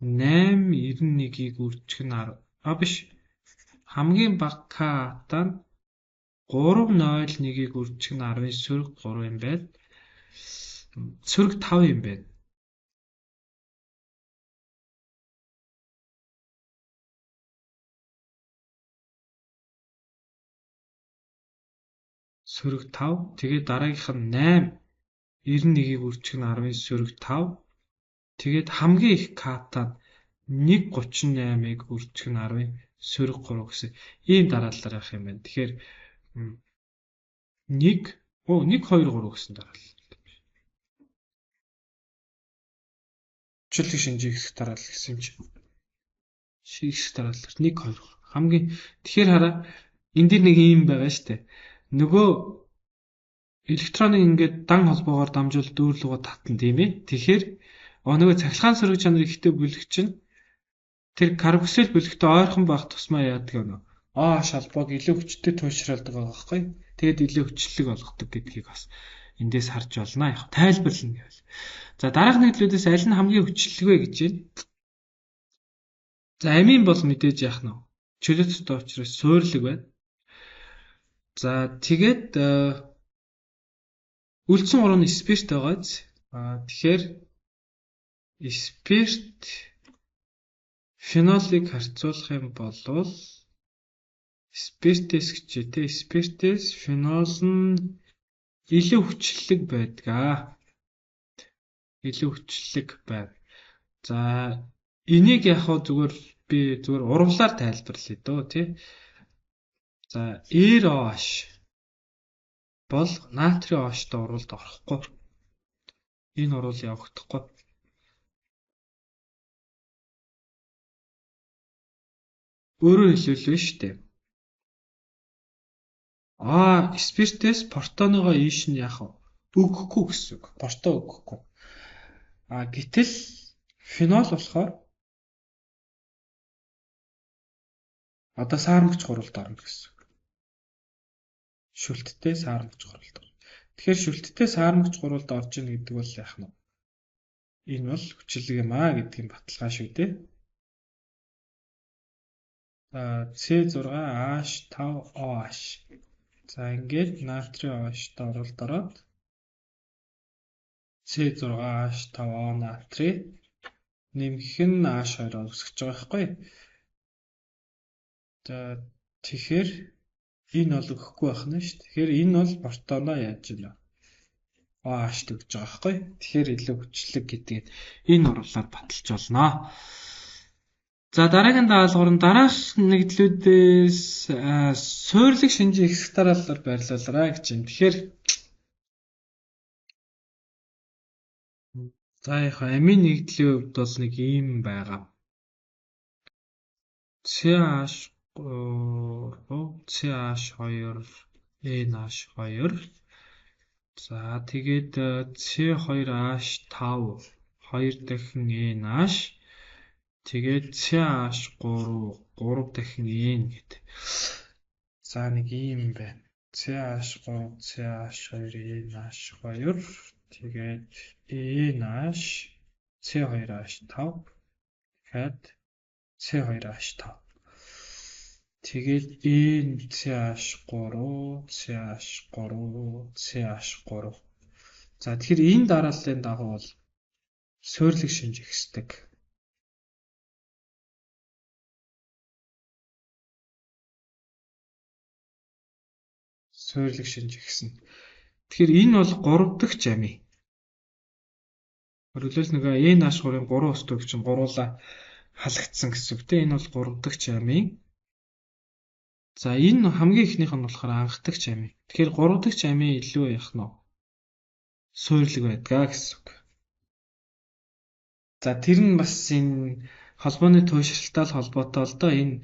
891-ийг үржих нь биш. Хамгийн бага К атаа нь 301-ийг үржих нь 10⁻³ юм байна. Сөрөг 5 юм байна. сөрөг 5. Тэгээд дараагийнх нь 8. 91-ийг үржих нь 10-ын сөрөг 5. Тэгээд хамгийн их катад 138-ыг үржих нь 10-ын сөрөг 3 гэсэн ийм дараалалаар явах юм байна. Тэгэхээр 1 2 3 гэсэн дараалал. Хүчлэг шинжийг хэсэг дараалал гэсэн юм чи. Шийгсэх дараалал 1 2 хамгийн тэгэхээр хараа энэ дэр нэг юм байгаа шүү дээ. Нөгөө электроныг ингээд дан холбоогоор дамжуул дүүрлэгөө татна тийм ээ. Тэгэхээр нөгөө цахилгаан сөрөг чанар ихтэй бүлэг чинь тэр карбоксил бүлэгтэй ойрхон байх тусмаа яадаг нөө. Шалбоог илүү хүчтэй туйшруулдаг байгаа байхгүй. Тэгэд илүү хүчлэг болгодог гэдгийг бас эндээс харж байна. Яг тайлбарлана гэвэл. За дараах нийтлүүдээс аль нь хамгийн хүчлэг вэ гэж байна. За амийн бол мэдээж яах нь чөлөөттэй учраас суурлаг байна. За тэгээд үлдсэн 3 нь спирт байгааз. Тэгэхээр спирт фенолыг харьцуулах юм бол спиртээс гэжтэй спиртээс фенол нь илүү хүчлэг байдаг. Илүү хүчлэг байна. За энийг яг зүгээр би зүгээр урвалаар тайлбарлая дөө тий. За ROH бол натрийн OH-той урвалд орохгүй. Энэ урвал явагдахгүй. Өөрөөр хэлбэл шүү дээ. Спиртээс протоныгоо ийш нь яах вэ? Өгөхгүй гэсэн үг. Протон өгөхгүй. Гэтэл фенол болохоор саармагч гурвалд орно гэсэн үг. Шүлттэй саармагч гурвалд орно. Тэгэхээр шүлттэй саармагч гурвалд орж ийн гэдэг бол яах нь вэ? Энэ бол хүчлэг юм гэдгийн баталгаа шүү дээ. C6H5OH. За ингээд натрийн OH-той оролд ороод C6H5O натрий нэмэх нь H2-оор үсгэж байгаа байхгүй. За тэгэхээр энэ бол өгөхгүй байх нь шүү дээ. Тэгэхээр энэ бол протоно яаж ийна? OH-т өгж байгаа байхгүй. Тэгэхээр илүү хүчлэг гэдгийг энэ урвалаар баталж болно. За дараагийн даалгавар нь дараах нэгдлүүдээс суйрлаг шинжийн хэсэг дараалалаар байрлуулаарай гэж юм. Тэгэхээр за яг амийн нэгдлийн хувьд бол нэг ийм байгаа. CH3, CH2, NH2. За тэгээд C2H5 2 дахин NH. Тэгээд CH3 3 дахин N гэдэг. За нэг ийм байна. CH3, CH2, NH2. Тэгээд NH, C2H5. Тэгэхэд C2H5. Тэгээд NCH3, CH3, CH3. За тэгэхээр энэ дарааллын дагуу бол суйрлаг шинж ихсдэг. Суйрлаг шинж ихсэн. Тэгэхээр энэ бол 3 дахь жами. Өөрөлдөл нэг NH3-ын 3 ус төгч чинь гуруула халагдсан гэсэн үг тийм. Энэ бол 3 дахь жами. За энэ хамгийн ихнийх нь болохоор анх дахь жами. Тэгэхээр 3 дахь жами илүү яах нь суйрлаг байдгаа гэсэн үг. За тэр нь бас энэ холбооны туйшралтай холбоотой л доо энэ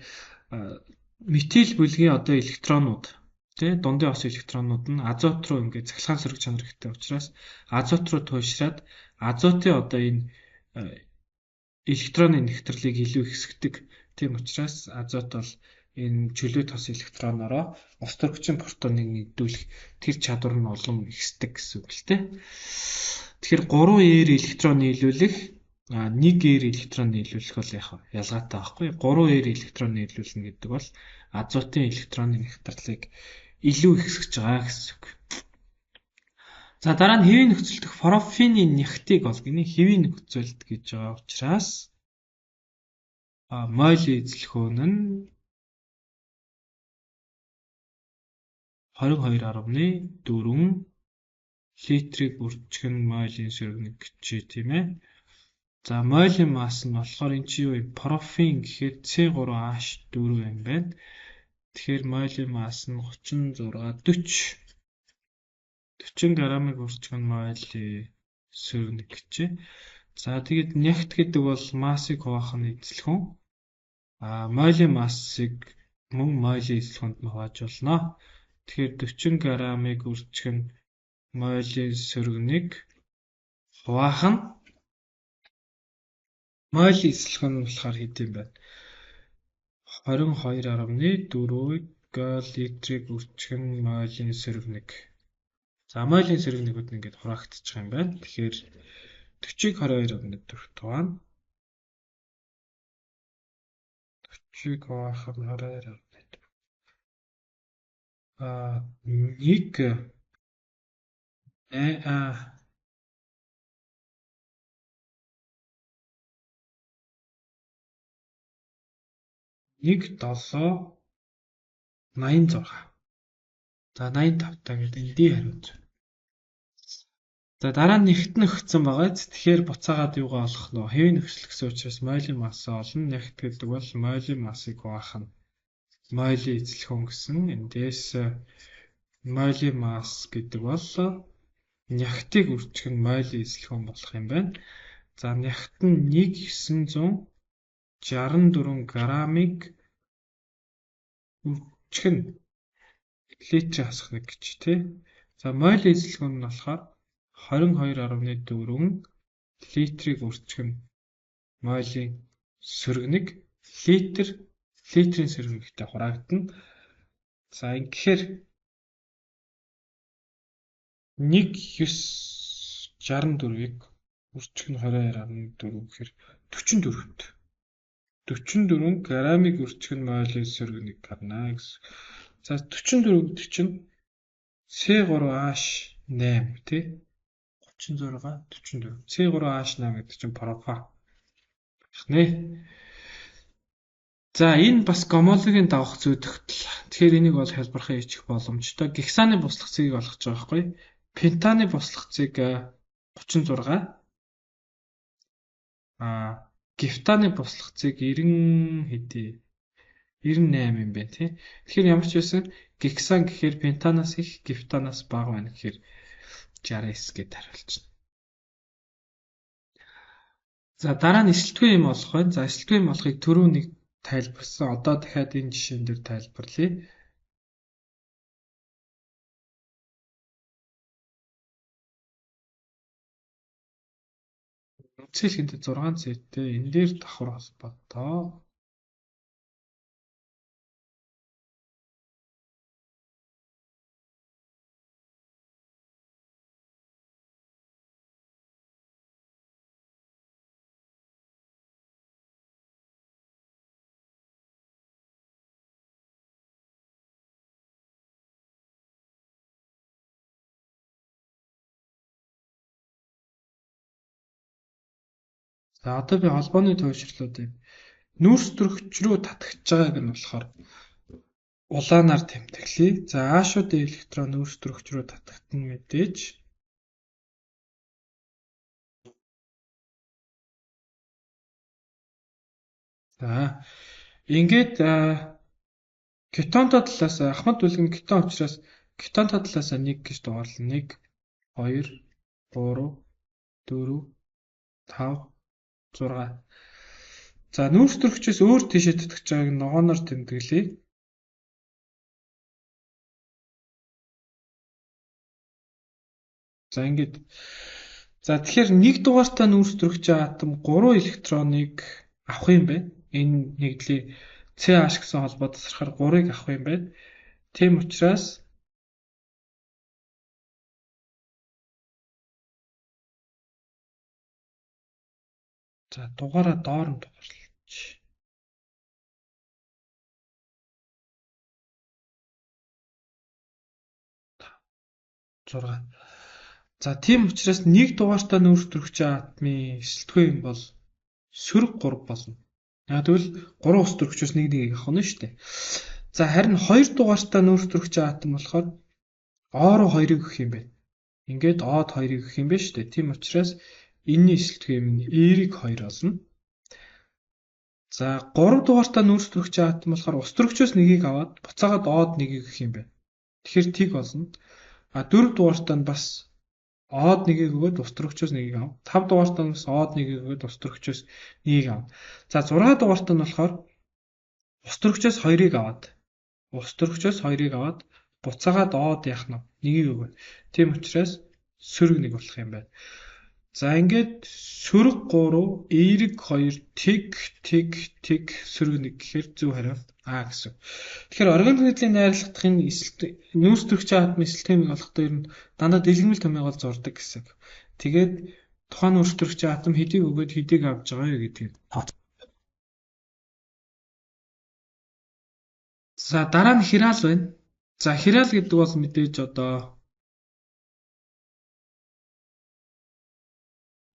метил бүлгийн одоо электронууд тий дундын ос электронууд нь азот руу ингээд цахилгаан сөрөг чанар ихтэй учраас азот руу туйшраад азотын одоо энэ электроны нэгтрэлийг илүү ихсгдэг. Тийм учраас азот бол энэ чөлөө тос электроноороо ус төрөгчийн протоныг нэгдүүлэх тэр чадвар нь улам ихсдэг гэсэн үг л дээ. Тэгэхээр 3R электрон нийлүүлэх 1R электрон нийлүүлэх бол яг ялгаатай байхгүй. 3R электрон нийлүүлнэ гэдэг бол азотын электроны нэгтрэлийг илүү ихсгэж байгаа гэсэн үг. За дараа нь хэвийн нөхцөлдөх профины нягтыг олгоно. Хэвийн нөхцөлд гэж байгаа учраас моль эзлэх үн нь 22.4 литрийг үржих нь мойлын сөрөг гэж тийм ээ. За мойлын масс нь болохоор эн чинь юу вэ? Профин гэхээр C3H4 юм байна. Тэгэхээр мойлын масс нь 40 грамыг үржих нь мойлын сөрөг гэж. За тэгээд нягт гэдэг бол массыг хуваах нь эзлэхэн. Мойлын массыг мөн мойлын эзлэхэнд нь хувааж болно. Тэгэхээр 40 грамыг үржих нь мойлын сөрөгнийг хуваах нь мойлын эзлэх нь болохоор хэд юм бэ? 22.4 литрийг үржих нь мойлын сөрөг нэг. За мойлын сөрөг нэгүүд нь ингээд хураагдчих юм байна. Тэгэхээр 40-ыг 22.4 тугаана. 40-ыг хуваах нь 22.4. Нэг 7 86. За 85 та гэдэг энэ D хариуц. За дараа нь нэгт нь өгсөн байгаа. Тэгэхээр буцаагаад юугаа олох нөө хэвийн нөхцөл гэсэн учраас мойлын массаа олно. Нэгт гэдэг бол мойлын массыг хуваах нь мойлын эзлэхэн гэсэн. Эндээс мойлын масс гэдэг бол нягтыг үржих нь мойлын эзлэхэн болох юм байна. За нягт нь 1964 грамыг үржих нь литр хасах нэг гэж тий. За мойлын эзлэхэн нь болохоор 22.4 литрийг үржих нь мойлын сөрөг нэг литрийн сөрөг нэгтэй хураагдана. За ингэхээр 1964-ийг үржих нь 22.4 гэхээр 44 грамыг үржих нь мойлын сөрөг нэг гарна гэсэн. За 44 гэдэг чинь C3H8 тий. 36 44. C3H8 гэдэг чинь пропан. Нэ. За энэ бас гомологийн давах зүйдэгтэл. Тэгэхээр энийг бол хэлбэрхэн хийчих боломжтой. Гексаны буслахцыг олгож байгаа байхгүй. Пентаны буслахцыг 36. Гефтаны буслахцыг 90 хэдий 98 юм байна тий. Тэгэхээр ямар ч байсан гексан гэхээр пентанаас их, гефтанаас бага байна гэхээр 69 гэдээ хариулчихна. За дараа нь эсэлтгүй юм болох байна. За эсэлтгүй юм болохыг түрүү нэг тайлбарсан. Одоо дахиад энэ жишээн дээр тайлбарлая. Үнцэлхэнд 6 цэтэй энэ дээр давхар холбоотой. За одоо би холбооны туйлшрлуудыг нүүрс төрөгч рүү татгаж байгааг нь болохоор улаанаар тэмдэглэе. За А-шууд электрон нүүрс төрөгч рүү татагдсан мэдээж. За ингээд кетонтой талаас ахмад бүлгэн кетон учраас кетонтой талаас 1 гэж дугаарлана. 1 2 3 4 5 6. За нүүрс төрөгчөөс өөр тийшээ татгаж байгааг ногооноор тэмдэглэе. За ингээд. За тэгэхээр 1 дугаартай нүүрс төрөгчийн атом 3 электроныг авах юм байна. Энэ нэгдлийг CH гэсэн холбоо тасрахаар 3-ыг авах юм байна. Тийм учраас за дугаараа доор нь дугаарлаач. За тийм учраас 1 дугаартай нүүрс төрөгчийн атомын эсэлтгүй юм бол сөрөг 3 болно. Яг тэгвэл 3 ус төрөгчөөс 1-1-ийг авах нь шүү дээ. За харин 2 дугаартай нүүрс төрөгчийн атом болохоор О руу 2-ыг өгөх юм байна. Ингээд О-д 2-ыг өгөх юм байна шүү дээ. Тийм учраас энэний эсэлтгүйн нь E-ийг 2 болно. За 3 дугаартаа нүүрс төрөгчийн атом болохоор ус төрөгчөөс 1-ийг аваад буцаагаад О-д 1-ийг өгөх юм байна. Тэгэхээр тиг болно. 4 дугаартаа нь бас О-д 1-ийг өгөөд ус төрөгчөөс 1-ийг ав. 5 дугаартаа нь бас О-д 1-ийг өгөөд ус төрөгчөөс 1-ийг ав. За 6 дугаартаа нь болохоор ус төрөгчөөс 2-ыг аваад буцаагаад О-д яах нь 1-ийг өгнө. Тийм учраас сөрөг 1 болох юм байна. За ингээд сөрөг 3, эерэг 2, тэг сөрөг 1 гэхээр зөв хариулт А гэсэн. Тэгэхээр органик нийтлийн найрлагдахын нүүрс төрөгчийн атомын эсэлтгүйн олохдоо ер нь дандаа дэлгэмэл томьёогоор зурдаг гэсэн. Тэгээд тухайн нүүрс төрөгчийн атом хэдийг өгөөд хэдийг авч байгаа юу гэдгийг. За дараа нь хираал байна. За хираал гэдэг бол мэдээж одоо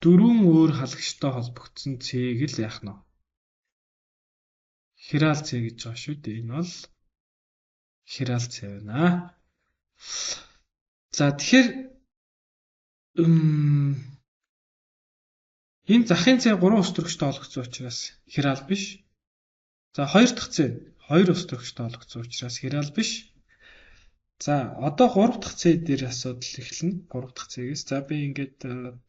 дөрвөн өөр халагчтай холбогдсон цэгийг л яах нь хираал цэ гэж байгаа шүү дээ. Энэ бол хираал цэ байна. За тэгэхээр энэ захын цэ 3 ус төрөгчтэй холбогдсон учраас хираал биш. За 2 дахь цэ 2 ус төрөгчтэй холбогдсон учраас хираал биш. За одоо 3 дахь цэ дээр асуудал эхэлнэ. 3 дахь цэгээс. За би ингээд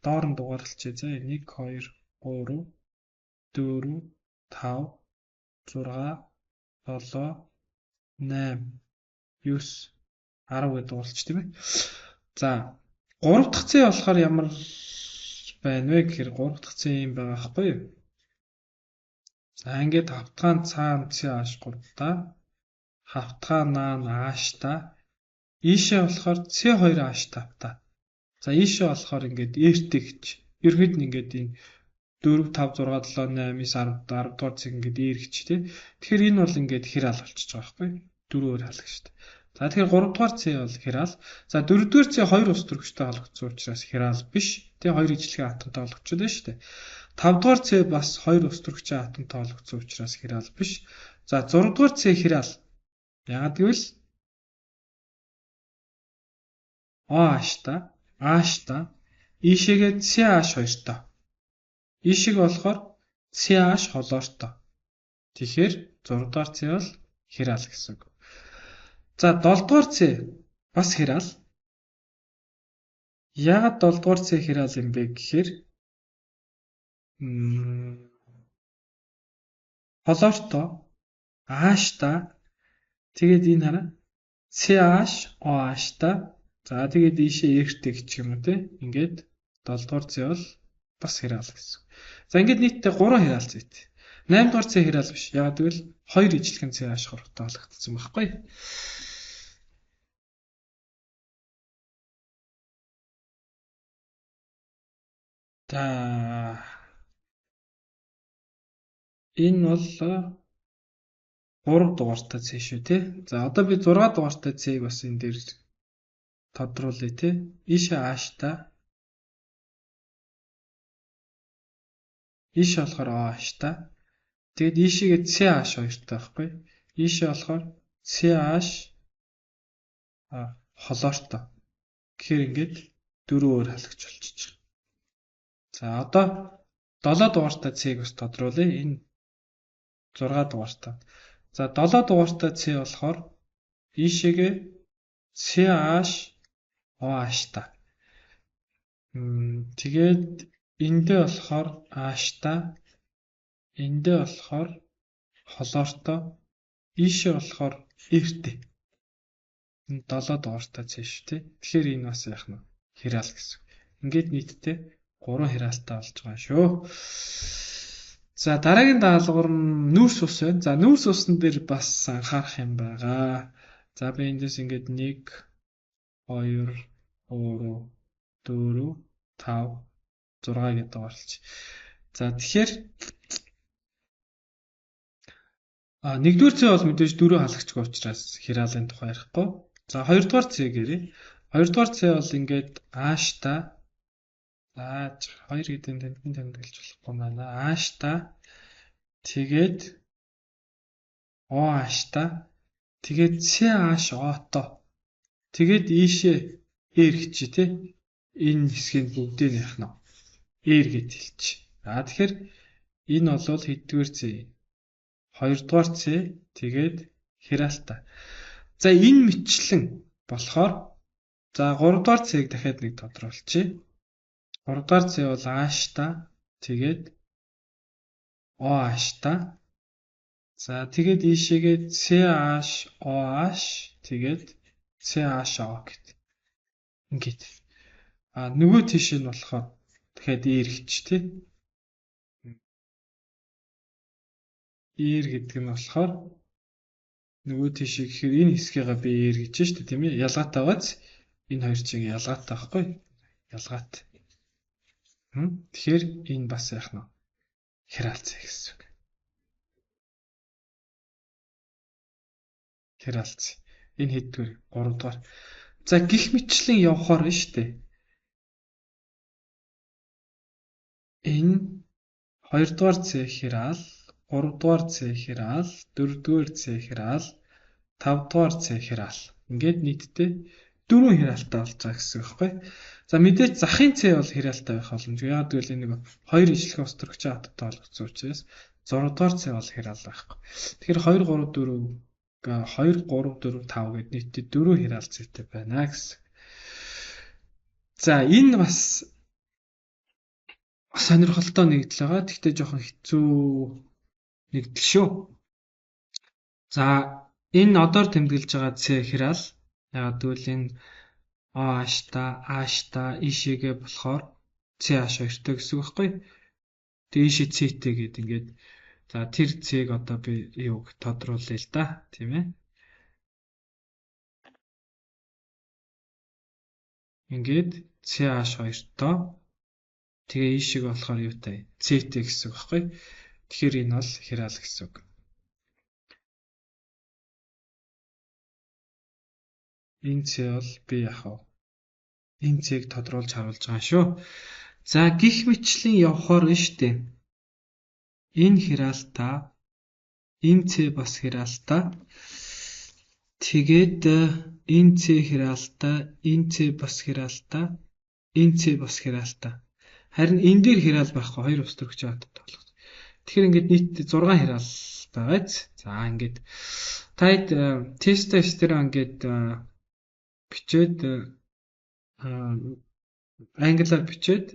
доор нь дугаарлалчээ. За 1 2 3 4 5 6 7 8 9 10 гэдэг дууралч тийм ээ. За 3 дахь цэ болохоор ямар байна вэ гэхээр 3 дахь цэ юм байгаа байхгүй юу? За ингээд хавтгаан цаана CH3 та хавтгаан наан H та ийшээ болохоор C2H5 та. За ийшээ болохоор ингээд ERT гэж. Ерхэд нь ингээд энэ 4 5 6 7 8 9 10 дугаар цэг ингээд ER гэж тий. Тэгэхээр энэ бол ингээд хираал болчихж байгаа байхгүй юу? Дөрөөр халагчтай. За тэгэхээр 3 дугаар C бол хираал. За 4 дугаар C 2 ус төрөгчтэй холбогдсон учраас хираал биш. Тэ 2 ижлэгийн атомтой холбогдчиход байна шүү дээ. 5 дугаар C бас 2 ус төрөгчийн атомтой холбогдсон учраас хираал биш. За 6 дугаар C хираал. Яагаад гэвэл OH та ийшээгээ CH2 та. Ийшээг болохоор CH холоортой. Тэгэхээр 6 дугаар C бол хираал гэсэн үг. За 7 дугаар C бас хираал. Яагаад 7 дугаар C хираал юм бэ гэхээр холоортой H та тэгээд энэ хараа CH OH та за тэгээд ийшээ эрттэй гэх юм уу те ингээд 7 дугаар C бол бас хираал гэсэн. За ингээд нийтдээ 3 хираал зүйт. 8 дугаар C хираал биш. Яагаад гэвэл 2 ижлэгэн CH хурдтай холбогдсон байхгүй. За энэ бол 3 дугаартай C шүү те. За одоо би 6 дугаартай C-г бас энэ дээр тодруулъя те. Ийшээ H та ийшээ болохоор OH та. Тэгэд ийшээгээ CH2 та байхгүй. Ийшээ болохоор CH холоортой. Тэгэхээр ингээд 4 өөр халагч болчихж байгаа. За одоо 7 дугаартай C-г бас тодруулъя. Энэ 6 дугаартай. За 7 дугаартай C болохоор ийшээгээ CH OH та. Тэгээд эндээ болохоор H та. Эндээ болохоор холоортой. Ийшээ болохоор эрттэй. Энэ 7 дугаартай C шүү те. Тэгэхээр энэ бас яах нь хираал гэсэн. Ингээд нийтдээ 3 хираалтай болж байгаа шүү. За дараагийн даалгавар нь нүүрс ус байна. За нүүрс усан дээр бас анхаарах юм байгаа. За би эндээс ингээд 1 2 3 4 5 6 гэдэг дугаарлаж. За тэгэхээр нэгдүгээр C бол мэдээж 4 халагчгүй учраас хираалын тухай ярихгүй. За 2 дугаар C гэрээ. 2 дугаар C бол ингээд H та. За 2 гэдэг нь тэмдэгэн тэмдэглэж болохгүй байна. H та. Тэгээд OH та. Тэгээд CH O-то. Тэгээд ийшээ R хийчих тий. Энэ хэсгийг бүгдийг яах нь R гэж хэлчих. Тэгэхээр энэ бол хэддүгээр C? 2-дугаар C тэгээд Хиралта. За энэ мэтчлэн болохоор за 3-дугаар C-г дахиад нэг тодруулчих. 3-дугаар C бол H-та тэгээд OH-та. За тэгээд ийшээгээ CH-OH тэгээд CHO гэдэг. Ингээд. Нөгөө тийш нь болохоор дахиад R гэж тий. R гэдэг нь болохоор нөгөө тийш гэхээр энэ хэсгийгээ би R гэж шүү дээ тийм ээ. Ялгаатай байгааз энэ хоёр чиг ялгаатай байхгүй? Ялгаатай. Тэгэхээр энэ бас яах нь хираалцаа гэсэн үг. Хираалцаа. Энэ хэддүгээр 3 дугаар. За гих мэтчлэн явахаар нь шүү дээ. Энэ 2 дугаар C хираал, 3 дугаар C хираал, 4 дугаар C хираал, 5 дугаар C хираал. Ингээд нийтдээ 4 хираалтай болж байгаа гэсэн үг байхгүй. За мэдээж захын C бол хираалтай байх боломжгүй. Яг гэвэл энэ нэг 2 ижлэх острогч хаттай болгоцсон учраас 6 дугаар C бол хираал байхгүй. Тэгэхээр 2 3 4 5 гэд нийтдээ 4 хираал Cтэй байна гэсэн. За энэ бас сонирхолтой нэгдэл байгаа. Тэгтээ жоохон хэцүү нэгдэл шүү. За энэ одоор тэмдэглэж байгаа C хираал яг гэвэл энэ OH-та, H-та ийшээгээ болохоор CH2-тэй гэсэн үг байхгүй. Тэгээ ийшээ C-тэй гэдэг ингээд за тэр C-г одоо би юуг тодруулъя л да, тийм ээ. Ингээд CH2-той тэгээ ийшээг болохоор юутай C-тэй гэсэн үг байхгүй. Тэгэхээр энэ бол хираал гэсэн үг. Энэ C бол би яах вэ? Энэ C-г тодруулж харуулж байгаа шүү. За гих мэтчлэн явахаар нь штэ. Энэ хираалтаа энэ C бас хираалтаа тэгээд энэ C хираалтаа энэ C бас хираалтаа энэ C бас хираалтаа. Харин энэ дээр хираал байхгүй хоёр острогч хатад болох. Тэгэхээр ингээд нийт 6 хираал байгааз. За ингээд таад тест дээр ингээд бичээд англиар бичээд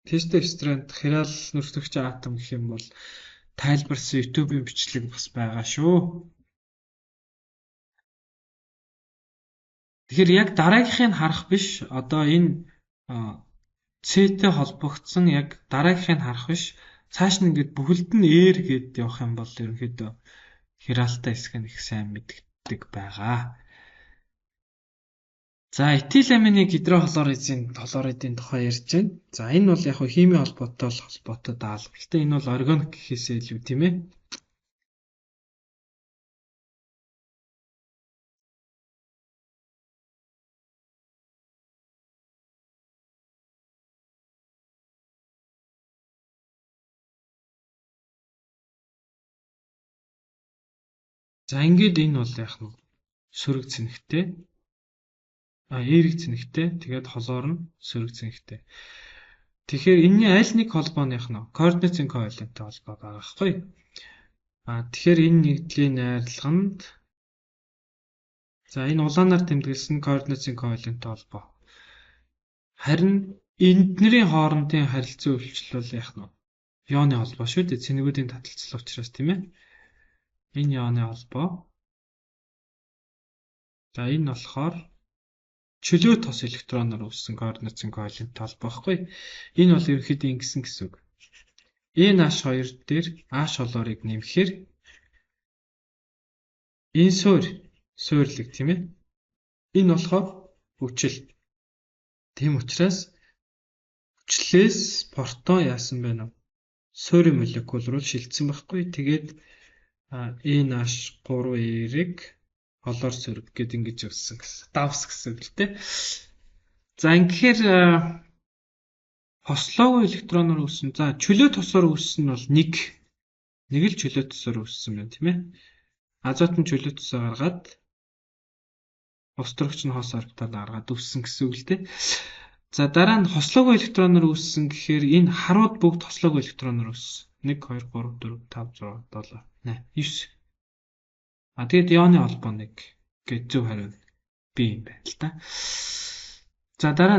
тест ресторанд хираал нүртгч атом гэх юм бол тайлбарсан YouTube-ийн бичлэг бас байгаа шүү. Тэгэхээр яг дараагийнхыг харах биш одоо энэ C-тэй холбогдсон яг дараагийнхыг харах биш цааш нь ингээд бүхэлд нь R гэд явах юм бол ерөнхийдөө хираалтай хэсэг нь их сайн мэддэг байгаа. За этил амины гидрохлоридын толоридын тухай ярьж байна. За энэ бол яг химийн холбоотой даалгавартай. Энэ бол органик гэхээсээ илүү тийм ээ. За ингээд энэ бол яг нь сөрөг цэнэгтэй. Эрэг цэнэгтэй. Тэгээд холоор нь сөрөг цэнэгтэй. Тэгэхээр энэний аль нэг холбооных нь координатын коэленттэй холбоо байгаа байхгүй. Тэгэхээр энэ нэгдлийн найрлаганд за энэ улаанаар тэмдэглэсэн координатын коэленттэй холбоо. Харин энднэрийн хоорондын харилцан үйлчлэл бол яг нь ионы холбоо шүү дээ. Цэнэгүүдийн таталцал учраас тийм ээ. Энэ ионы холбоо. За энэ болохоор чөлөө тос электроноор үүссэн координатын коэленттэй холбоо байхгүй. Энэ бол ерөнхийдөө ингэсэн гэсэн үг. NH2 дээр H холоорыг нэмэхээр энэ суйрлаг тийм ээ. Энэ болохоор хүчил. Тийм учраас хүчлээс протон яасан байна вэ? Суурийн молекул руу шилжсэн байхгүй. Тэгээд NH3-ыг холоор сөрөг гэд ингэж өгсөн гэсэн. Давс гэсэн үг л дээ. За ингэхээр хослоогүй электроноор үүссэн. За чөлөө тосоор үүссэн нь бол нэг л чөлөө тосоор үүссэн байна тийм ээ. Азотын чөлөө тосоо гаргаад Устрагч нь хос орбитал гаргаад үссэн гэсэн үг л дээ. За дараа нь хослоогүй электроноор үүссэн гэхээр энэ харууд бүгд хослоогүй электроноор үүссэн. 1 2 3 4 5 6 7 8 9. Тэгээд ионы холбоо 1 гэж зөв хариу B юм байна л та. За дараа